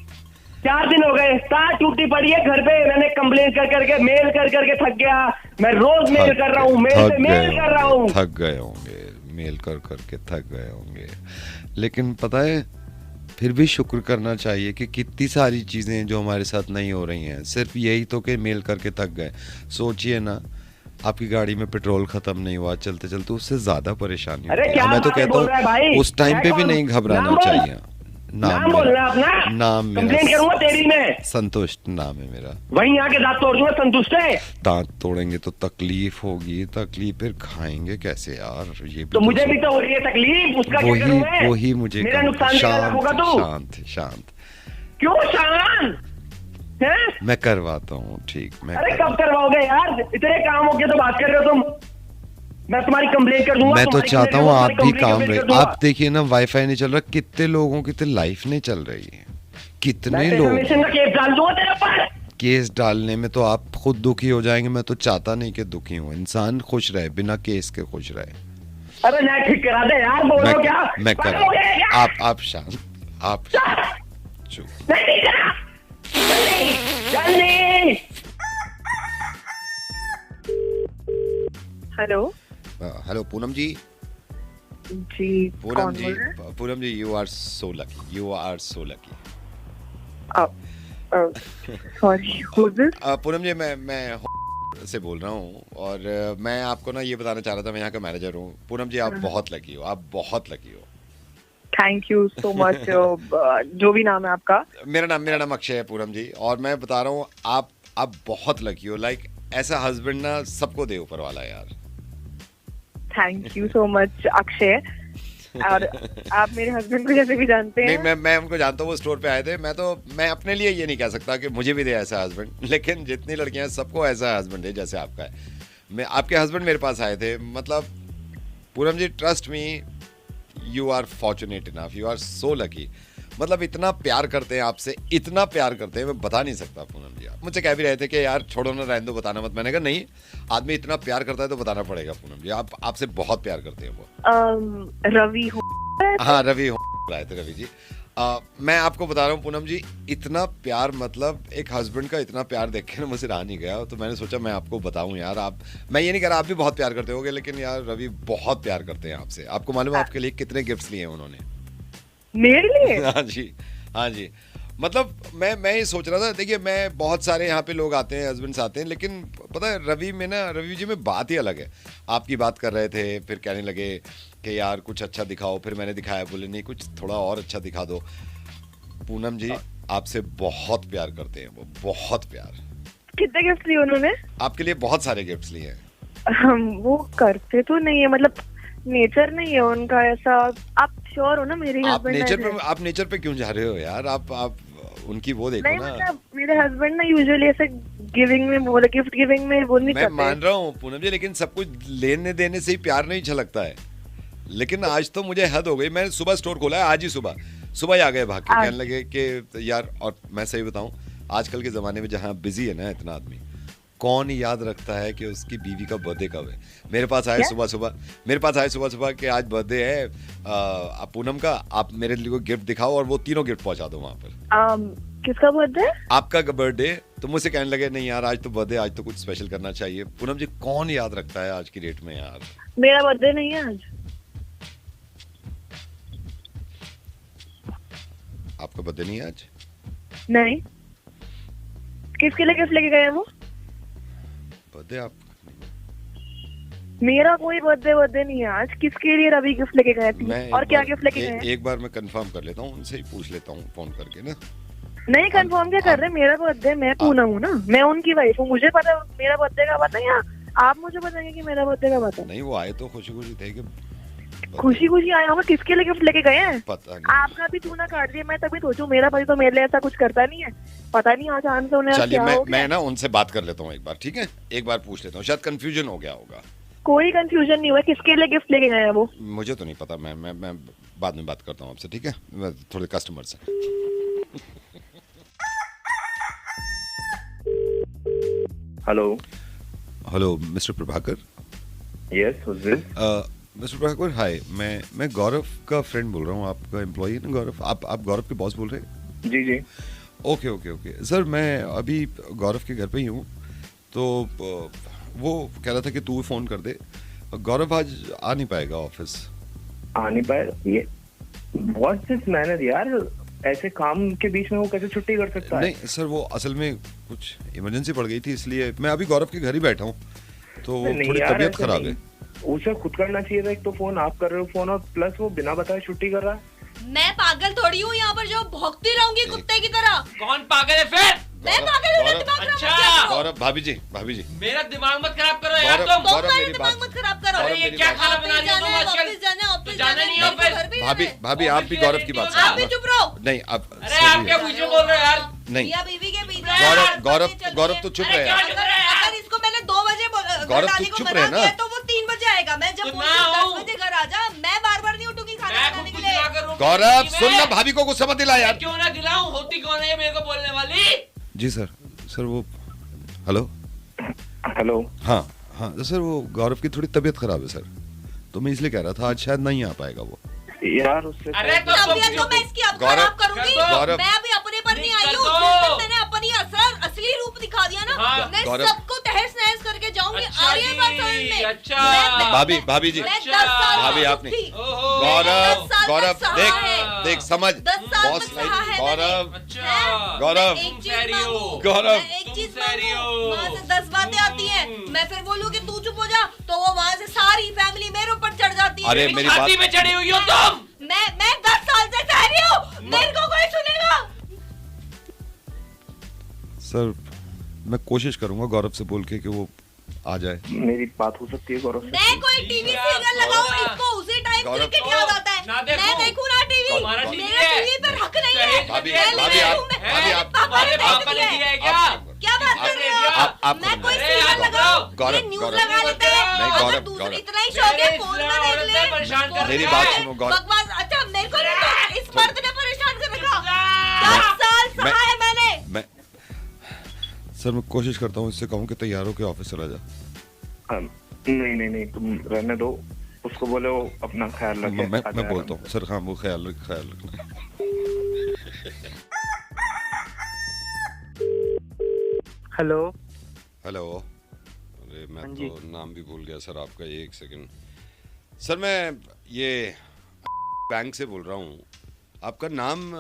4 दिन हो गए, तार टूटी पड़ी है घर पे, मैंने कंप्लेन कर करके, मेल कर करके थक गया, मैं रोज मेल कर रहा हूँ, मेल पे मेल कर रहा हूँ। थक गए होंगे, मेल कर करके थक गए होंगे, लेकिन पता है फिर भी शुक्र करना चाहिए कि कितनी सारी चीजें जो हमारे साथ नहीं हो रही हैं, सिर्फ यही तो कि मेल करके थक गए। सोचिए ना, आपकी गाड़ी में पेट्रोल खत्म नहीं हुआ चलते चलते, उससे ज्यादा परेशानी होती है। मैं तो कहता हूँ उस टाइम पे भी नहीं घबराना चाहिए। नाम बोलना अपना, नाम कंप्लेन करूंगा तेरी में। संतुष्ट नाम है मेरा। वहीं आके दांत तोड़ दूंगा, संतुष्ट है? दांत तोड़ेंगे तो तकलीफ होगी, तकलीफ फिर खाएंगे कैसे यार? ये तो मुझे भी तो हो रही है तकलीफ, उसका क्या करूं मैं? वही मुझे मेरा नुकसान होगा तो शांत। क्यों शांत? मैं करवाता हूँ ठीक। अरे कब करवाओगे यार? इतने काम हो गए तो बात कर रहे हो तुम? मैं तुम्हारी कंप्लेंट कर दूंगा। मैं तो चाहता हूँ आप भी काम रहे। आप देखिए ना, वाईफाई नहीं चल रहा, कितने लोगों की तो लाइफ नहीं चल रही है, कितने लोग। केस डाल दूंगा तेरे पर। केस डालने में तो आप खुद दुखी हो जाएंगे, मैं तो चाहता नहीं कि दुखी हूँ, इंसान खुश रहे, बिना केस के खुश रहे। अरे नहीं, ठीक करा दे यार, बोल रहा हूँ क्या? मैं करा। आप शांत, आप चुप। Hello hello Poonam ji. Poonam ji you are so lucky, you are so lucky. Sorry, Poonam ji मैं से बोल रहा हूँ, और मैं आपको ना ये बताना चाह रहा था, मैं यहाँ का मैनेजर हूँ। पूनम जी आप बहुत लकी हो, आप बहुत लकी हो। Thank you so much. जो भी नाम है आपका? मेरा नाम अक्षय है पूनम जी, और मैं बता रहा हूँ आप बहुत लकी हो। लाइक ऐसा हस्बैंड ना सबको दे ऊपर वाला यार। Thank you so much Akshay. और आप मेरे हस्बैंड को जैसे भी जानते हैं। नहीं, मैं उनको जानता हूँ, वो स्टोर पे आए थे। मैं अपने लिए ये नहीं कह सकता कि मुझे भी दे ऐसा हस्बैंड, लेकिन जितनी लड़कियां हैं सबको ऐसा हस्बैंड है जैसे आपका है। आपके हस्बैंड मेरे पास आए थे, मतलब Poonam ji trust me, you are fortunate enough, you are so lucky. मतलब इतना प्यार करते हैं आपसे, इतना प्यार करते हैं, मैं बता नहीं सकता पूनम जी। आप मुझसे कह भी रहे थे कि यार छोड़ो ना, रहने दो, बताना मत। मैंने कहा नहीं, आदमी इतना प्यार करता है तो बताना पड़ेगा पूनम जी। आपसे बहुत प्यार करते हैं वो। रवि हो? हाँ रवि हो। आए थे रवि जी। मैं आपको बता रहा हूँ पूनम जी, इतना प्यार, मतलब एक हस्बैंड का इतना प्यार देख के ना मुझे रहा नहीं गया, तो मैंने सोचा मैं आपको बताऊं यार। आप, मैं ये नहीं कह रहा आप भी बहुत प्यार करते होगे, लेकिन यार रवि बहुत प्यार करते हैं आपसे। आपको मालूम है आपके लिए कितने गिफ्ट्स लिए हैं उन्होंने? मेरे लिए? हाँ जी, हाँ जी। मतलब मैं ये सोच रहा था, देखिए मैं बहुत सारे यहाँ पे लोग आते हैं, हस्बैंड्स आते हैं, लेकिन पता है रवि जी में बात ही अलग है। आपकी बात कर रहे थे, फिर कहने लगे कि यार कुछ अच्छा दिखाओ, फिर मैंने दिखाया, बोले नहीं कुछ थोड़ा और अच्छा दिखा दो। पूनम जी आपसे बहुत प्यार करते हैं वो, बहुत प्यार। कितने गिफ्ट लिए उन्होंने? आपके लिए बहुत सारे गिफ्ट्स लिए हैं। वो करते तो नहीं है, मतलब नेचर नहीं है उनका ऐसा। आप श्योर हो ना मेरे हस्बैंड? आप नेचर पे क्यों जा रहे हो यार? आप उनकी वो देखो नहीं, ना। मतलब मेरे हस्बैंड ना यूजुअली ऐसे गिविंग में, वो गिफ्ट गिविंग में वो नहीं करते। मैं मान रहा हूँ पूनम जी, लेकिन सब कुछ लेने देने से ही प्यार नहीं झलकता है। लेकिन आज तो मुझे हद हो गई। मैंने सुबह स्टोर खोला है, आज ही सुबह ही आ गए भाग के, कहने लगे कि यार, और मैं सही बताऊं आजकल के ज़माने में जहाँ बिजी है ना इतना आदमी, कौन याद रखता है कि उसकी बीवी का बर्थडे कब है। मेरे पास आए सुबह सुबह कि आज बर्थडे है पूनम का, आप मेरे लिए कोई गिफ्ट दिखाओ और वो तीनों गिफ्ट पहुंचा दो वहाँ पर। किसका बर्थडे? आपका बर्थडे। तो मुझसे कहने लगे नहीं यार आज तो बर्थडे, आज तो कुछ स्पेशल करना चाहिए। पूनम जी कौन याद रखता है आज की डेट में यार? मेरा बर्थडे नहीं है आज। आपका बर्थडे नहीं है आज? नहीं। किसके लिए गिफ्ट लेके गए हैं वो? बर्थडे आप? मेरा कोई बर्थडे नहीं है आज। किसके लिए रवि गिफ्ट लेके गए थे और क्या गिफ्ट लेके गए? एक बार मैं कंफर्म कर लेता हूँ, उनसे ही पूछ लेता हूँ फोन करके ना। नहीं कंफर्म क्या कर रहे हैं? मेरा बर्थडे, मैं पूनम हूँ ना, मैं उनकी वाइफ हूँ, मुझे पता है मेरा बर्थडे का पता है, या आप मुझे बताएंगे कि मेरा बर्थडे का पता है? नहीं, वो आए तो खुशी खुशी थे कि खुशी आया होगा। किसके लिए गिफ्ट लेके गए हैं? पता नहीं। आपका भी चूना काट दिया, मैं तभी सोचूं मेरा पति तो मेरे लिए ऐसा कुछ करता नहीं है। पता नहीं आज आन से उन्हें चलिए क्या हो गया। मैं ना उनसे बात कर लेता हूँ एक बार, ठीक है? एक बार पूछ लेता हूँ, शायद कंफ्यूजन हो गया होगा। कोई कंफ्यूजन नहीं हुआ। किसके लिए गिफ्ट लेके गए हैं वो? मुझे तो नहीं पता, मैं बाद में बात करता हूँ आपसे, ठीक है? थोड़े कस्टमर से। Hello mister Prabhakar. Yes, who is this? Mister Prabhakar hi, मैं गौरव का फ्रेंड बोल रहा हूँ। आपका एम्प्लॉई है ना गौरव? आप गौरव के बॉस बोल रहे हैं? जी। ओके सर, मैं अभी गौरव के घर पे ही हूँ, तो वो कह रहा था कि तू फोन कर दे। गौरव आज आ नहीं पाएगा ऑफिस। आ नहीं पाएगा? ये व्हाट्स दिस मैनर यार, ऐसे काम के बीच में वो कैसे छुट्टी कर सकता है? नहीं सर, वो असल में कुछ इमरजेंसी पड़ गई थी, इसलिए मैं अभी गौरव के घर ही बैठा हूँ, तो थोड़ी तबीयत खराब है। उसे खुद करना चाहिए था। एक तो फोन आप कर रहे हो फोन, और प्लस वो बिना बताए छुट्टी कर रहा है। मैं पागल थोड़ी हूँ यहाँ पर जो भौंकती रहूंगी कुत्ते की तरह। कौन पागल है फिर? मैं पागल हूँ? दिमाग अच्छा गौरव, भाभी जी मेरा दिमाग मत खराब करो यार तुम। दिमाग मत खराब करो। अरे ये क्या खाना बना रही हो तुम आजकल? ऑफिस जाना नहीं ऑफिस? भाभी आप भी गौरव की बात आप भी चुप रहो। नहीं आप, अरे आप क्या बीच में बोल रहे हो यार? नहीं बीवी के बीच गौरव तो चुप रहे। अगर इसको मैंने 2 बजे गौरव तो चुप रहे ना, तो वो 3 बजे आएगा। मैं जब 10 बजे घर आ जा, मैं बार नहीं उठूंगी खाना बनाने के लिए। गौरव सुन ना, भाभी को गुस्सा मत दिला यार। क्यों ना दिलाऊं? होती कौन है मेरे को बोलने वाली? जी सर वो हेलो हाँ सर, वो गौरव की थोड़ी तबीयत खराब है सर, तो मैं इसलिए कह रहा था आज शायद नहीं आ पाएगा वो यार। उससे अरे तो मैं इसकी अब खराब करूंगी। मैं अभी अपने पर नहीं आई हूँ, मैंने अपनी असली रूप दिखा दिया ना। मैं सबको तहस नहस करके जाऊंगी। आ रही है बात समझ में? अच्छा भाभी जी, भाभी आप नहीं। गौरव देख समझ, बॉस गौरव एक चीज वहाँ से 10 बातें आती हैं, मैं फिर बोलूँ कि तू चुप हो जा, तो वो वहाँ से सारी फैमिली मेरे ऊपर चढ़ जाती है। अरे मेरी बात में चढ़ी हुई हो तुम। मैं 10 साल से सह रही हूँ, मेरे को कोई सुनेगा? सर मैं कोशिश करूंगा गौरव से बोल के कि वो आ जाए। मेरी बात हो सकती है गौरव से? मैं कोई टीवी सीरियल लगाऊं, इसको उसी टाइम क्रिकेट याद आता है। मैं देखूं ना टीवी, मेरा टीवी पर हक नहीं है। भाभी पापा ने दिया है क्या बात कर रहे हो? मैं कोई सीरियल लगाऊं, ये न्यूज लगा लेते हैं, और दूसरी इतना ही शौक है फोन में देख ले। मेरी बात सुनो गौरव। बकवास। अच्छा मेरे को इस मर्द ने परेशान कर रखा। 10 साल सहा है मैंने। सर मैं कोशिश करता हूँ इससे कहूँ कि तैयार हो के ऑफिस चला जा। नहीं तुम रहने दो। उसको बोलो अपना ख्याल रखे। मैं बोलता हूँ सर, हाँ वो ख्याल रखना। हेलो हेलो, अरे मैं तो नाम भी भूल गया सर आपका, एक सेकंड सर। मैं ये बैंक से बोल रहा हूँ, आपका नाम?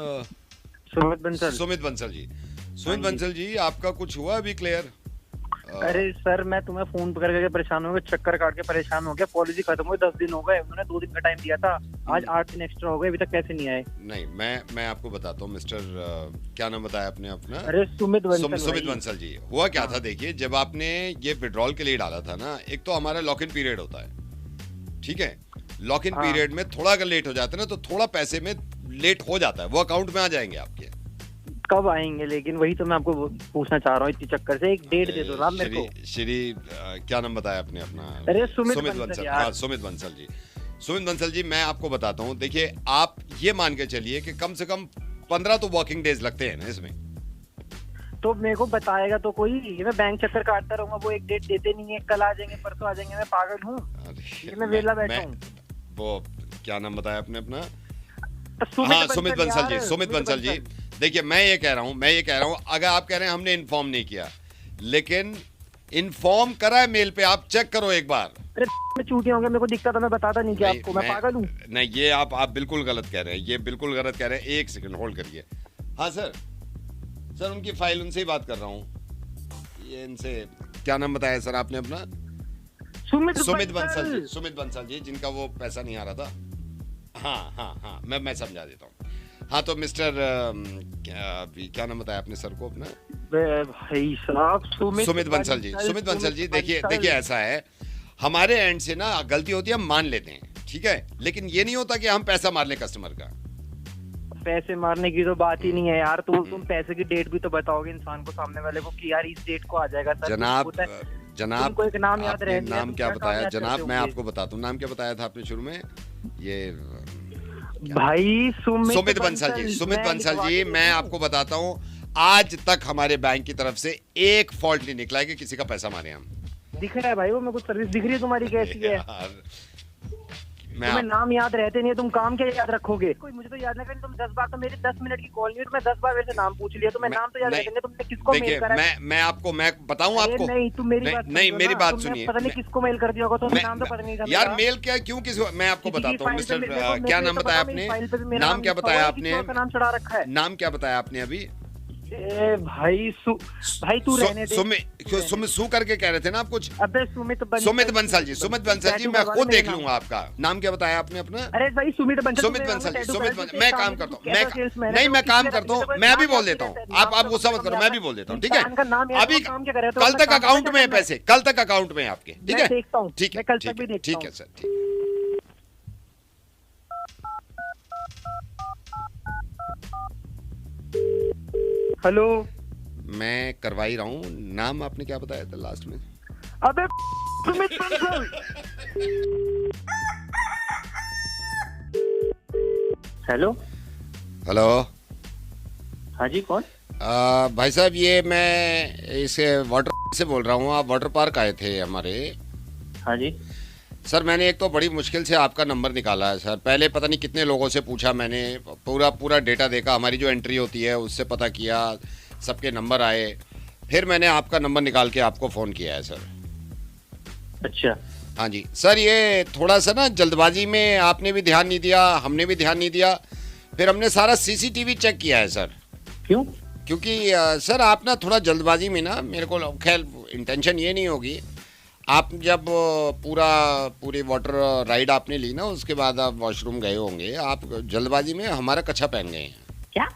सुमित बंसल। सुमित बंसल जी। सुमित बंसल जी, आपका कुछ हुआ अभी क्लियर? अरे सर मैं तुम्हें फोन कर करके परेशान हो गया, चक्कर काट के परेशान हो गया। पॉलिसी खत्म हुई 10 दिन हो गए, उन्होंने 2 दिन का टाइम दिया था, आज 8 दिन एक्स्ट्रा हो गए, अभी तक कैसे नहीं आए? नहीं, मैं आपको बताता हूँ मिस्टर, क्या नाम बताया आपने अपना? अरे सुमित बंसल। सुमित बंसल जी, हुआ क्या था देखिए, जब आपने ये विड्रॉल के लिए डाला था ना, एक तो हमारा लॉक इन पीरियड होता है, ठीक है? लॉक इन पीरियड में थोड़ा अगर लेट हो जाता है ना, तो थोड़ा पैसे में लेट हो जाता है, वो अकाउंट में आ जाएंगे आपके। कब आएंगे? लेकिन वही तो मैं आपको पूछना चाह रहा हूँ, इतनी चक्कर से एक डेट दे दो ना मेरे को। श्री क्या नाम बताया आपने अपना? अरे सुमित बंसल। हाँ सुमित बंसल जी। सुमित बंसल जी, मैं आपको बताता हूँ, देखिए आप ये मान के चलिए कि कम से कम 15 तो वर्किंग डेज लगते हैं ना इसमें। तो मेरे को बताएगा तो कोई, मैं बैंक चक्कर काटता रहूंगा, वो एक डेट देते नहीं है, कल आ जाएंगे परसों आ जाएंगे, मैं पागल हूँ? मैं वेला बैठा हूँ। वो क्या नाम बताया आपने अपना? हाँ सुमित बंसल जी। सुमित बंसल जी, देखिए मैं ये कह रहा हूँ, अगर आप कह रहे हैं हमने इन्फॉर्म नहीं किया, लेकिन इन्फॉर्म करा है मेल पे, आप चेक करो एक बार। अरे मैं चूती होंगे, मेरे को दिक्कत है, मैं बताता नहीं कि आपको मैं पागल हूँ? नहीं, ये आप बिल्कुल गलत कह रहे हैं, ये बिल्कुल गलत कह रहे हैं। एक सेकंड होल्ड करिए। हाँ सर, उनकी फाइल, उनसे ही बात कर रहा हूँ। ये इनसे क्या नाम बताया सर आपने अपना? सुमित बंसल जी। सुमित बंसल जी, जिनका वो पैसा नहीं आ रहा था। हाँ, मैं समझा देता हूँ। हाँ तो मिस्टर क्या नाम बताया आपने सर को अपना? भाई साहब सुमित बंसल जी। सुमित बंसल जी, देखिए ऐसा है, हमारे एंड से ना गलती होती है, हम मान लेते हैं, ठीक है, लेकिन ये नहीं होता कि हम पैसा मार लें कस्टमर का। पैसे मारने की तो बात ही नहीं है यार, तुम पैसे की डेट भी तो बताओगे इंसान को, सामने वाले को, कि यार इस डेट को आ जाएगा सर। जनाब को एक नाम याद रहे। नाम क्या बताया जनाब? मैं आपको बताता हूँ, नाम क्या बताया था आपने शुरू में? ये भाई सुमित बंसल जी। सुमित बंसल जी, मैं आपको बताता हूँ, आज तक हमारे बैंक की तरफ से एक फॉल्ट नहीं निकला है कि किसी का पैसा मारे हम। दिख रहा है भाई, वो मेरे को सर्विस दिख रही है तुम्हारी कैसी है। तुम्हें नाम याद रहते नहीं, तुम काम क्या याद रखोगे? कोई मुझे तो याद नहीं, तुम 10 बार, तो मेरी 10 मिनट की कॉल नहीं, मैं 10 बार वैसे नाम पूछ लिया, तो मैं नाम तो याद रखेंगे। तुमने किसको मेल करा? मैं बताऊं आपको? नहीं, तुम मेरी बात सुनिए। पता नहीं किसको मेल कर दिया होगा, तो नाम तो पता नहीं था यार। मेल क्या, क्यों, किस? मैं आपको बताता हूँ मिस्टर, क्या नाम बताया आपने? नाम क्या बताया आपने? नाम चढ़ा रखा है। नाम क्या बताया आपने अभी? भाई तू रहने दे। सु करके कह रहे थे ना आप कुछ? अबे सुमित बंसल जी। सुमित बंसल जी, मैं खुद देख लूंगा आपका नाम क्या बताया आपने अपना? अरे भाई सुमित बंसल जी। मैं काम करता हूँ, मैं काम करता हूँ, मैं भी बोल देता हूँ, आप गुस्सा मत करो, मैं भी बोल देता हूँ, ठीक है? अभी कल तक अकाउंट में है पैसे, कल तक अकाउंट में है आपके, ठीक है? ठीक है सर, ठीक। हेलो, मैं करवा ही रहा हूँ। नाम आपने क्या बताया था लास्ट में? अबे सुमित बंसल। हेलो। हाँ जी, कौन? भाई साहब, ये मैं इसे वाटर से बोल रहा हूँ। आप वाटर पार्क आए थे हमारे? हाँ जी सर, मैंने एक तो बड़ी मुश्किल से आपका नंबर निकाला है सर। पहले पता नहीं कितने लोगों से पूछा मैंने, पूरा डेटा देखा, हमारी जो एंट्री होती है उससे पता किया, सबके नंबर आए, फिर मैंने आपका नंबर निकाल के आपको फ़ोन किया है सर। अच्छा। हाँ जी सर, ये थोड़ा सा ना जल्दबाजी में आपने भी ध्यान नहीं दिया, हमने भी ध्यान नहीं दिया, फिर हमने सारा CCTV चेक किया है सर। क्यों? क्योंकि सर आप ना थोड़ा जल्दबाजी में ना, मेरे को खैर इंटेंशन ये नहीं होगी, आप जब पूरी वाटर राइड आपने ली ना, उसके बाद आप वॉशरूम गए होंगे, आप जल्दबाजी में हमारा कच्छा पहन गए हैं। क्या?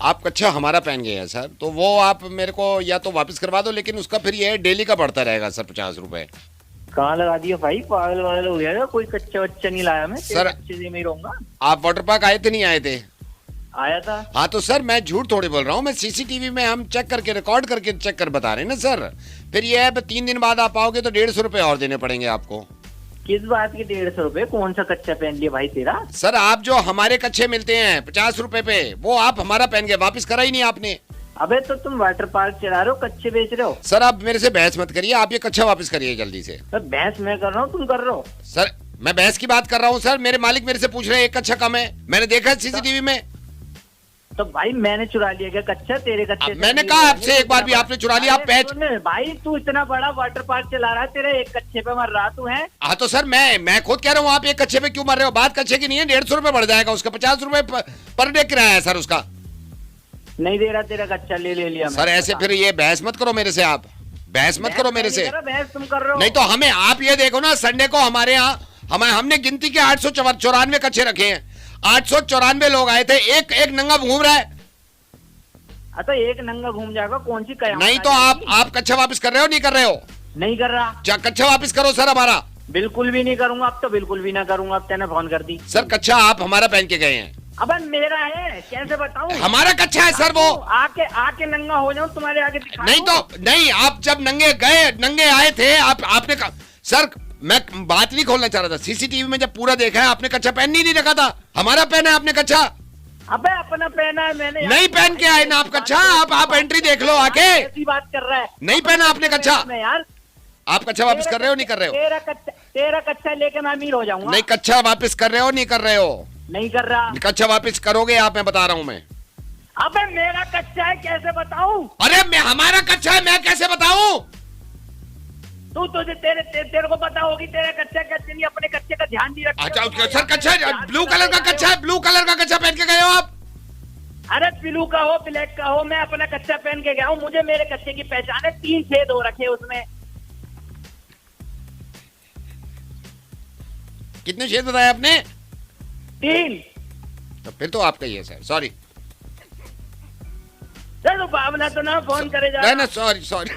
आप कच्छा हमारा पहन गए हैं सर, तो वो आप मेरे को या तो वापस करवा दो, लेकिन उसका फिर ये डेली का बढ़ता रहेगा सर 50 रुपए। कहाँ लगा दिया भाई, पागल वागल हो गया? कोई कच्चा वच्चा नहीं लाया मैं सर, अच्छे से में रहूंगा। आप वाटर पार्क आए थे नहीं आए थे? आया था। हाँ तो सर मैं झूठ थोड़ी बोल रहा हूँ, मैं CCTV में हम चेक करके रिकॉर्ड करके चेक कर बता रहे हैं ना सर। फिर ये है 3 दिन बाद आप आओगे तो 150 रुपए और देने पड़ेंगे आपको। किस बात के 150 रुपए? कौन सा कच्चा पहन लिया भाई तेरा? सर आप जो हमारे कच्चे मिलते हैं 50 रुपए पे, वो आप हमारा पहन गए, वापिस करा ही नहीं आपने। अबे तो तुम वाटर पार्क चला रहे हो, कच्चे बेच रहे हो? सर आप मेरे से बहस मत करिए, आप ये कच्चा वापस करिए जल्दी से। सर बहस मैं कर रहा हूँ, तुम कर रहे हो? सर मैं बहस की बात कर रहा हूँ सर, मेरे मालिक मेरे से पूछ रहे हैं एक कच्चा कम है, मैंने देखा है सीसीटीवी में। तो भाई मैंने चुरा लिया क्या कच्चा तेरे कच्चे? मैंने कहा आपसे एक बार भी आपने चुरा लिया, आप पैच। भाई तू इतना बड़ा वाटर पार्क चला रहा है, तेरे एक कच्चे पे मर रहा तू है। हाँ तो सर मैं खुद कह रहा हूँ, आप एक कच्चे पे क्यों मर रहे हो? बात कच्चे की नहीं है, 150 रुपए बढ़ जाएगा उसका, 50 रुपए पर डे किराया है सर उसका। नहीं दे रहा तेरा कच्चा, ले लिया सर ऐसे फिर ये बहस मत करो मेरे से, आप बहस मत करो मेरे से। बहस तुम कर रहे हो। नहीं तो हमें आप ये देखो ना, संडे को हमारे यहाँ हमने गिनती के 894 कच्चे रखे हैं, 894 लोग आए थे, एक नंगा घूम रहा है। तो एक नंगा घूम जाएगा, कौन सी कयामत? नहीं तो आप कच्चा वापस कर रहे हो, नहीं कर रहे हो? नहीं कर रहा। कच्चा वापस करो सर हमारा। बिल्कुल भी नहीं करूंगा, अब तो बिल्कुल भी ना करूंगा, अब तेने फोन कर दी। सर कच्चा आप हमारा पहन के गए हैं। अब मेरा है, कैसे बताऊं? हमारा कच्चा है सर वो। आके नंगा हो जाऊं तुम्हारे आगे दिखा। नहीं, आप जब नंगे आए थे, आपने सर मैं बात नहीं खोलना चाह रहा था, सीसीटीवी में जब पूरा देखा है आपने कच्चा पहन नहीं रखा था, हमारा पहना है आपने कच्चा। अबे अपना पहना है मैंने। नहीं पहन के आए ना आप कच्चा, आप एंट्री देख लो आके। ऐसी बात कर रहा है। नहीं पहना आपने कच्चा यार। आप कच्चा वापस कर रहे हो, नहीं कर रहे हो? तेरा कच्चा लेके मैं अमीर हो जाऊंगा। नहीं कच्चा वापस कर रहे हो, नहीं कर रहे हो? नहीं कर रहा। कच्चा वापस करोगे आप, मैं बता रहा हूँ मैं। अबे मेरा कच्चा है, कैसे बताऊं? अरे हमारा कच्चा है, मैं कैसे बताऊं? तुझे तेरे को पता होगी तेरा कच्चा कच्चे नहीं, अपने कच्चे का ध्यान नहीं रखता। अच्छा सर कच्चा है, ब्लू कलर का कच्चा है, ब्लू कलर का कच्चा पहन के गए हो आप? अरे ब्लू का हो ब्लैक का हो, मैं अपना कच्चा पहन के गया हूँ, मुझे मेरे कच्चे की पहचान है, 3 छेद हो रखे उसमें। कितने छेद बताए आपने? 3। तो फिर तो आपका ही है सर, सॉरी। चलो भावना तो ना फोन करे जा। नहीं सॉरी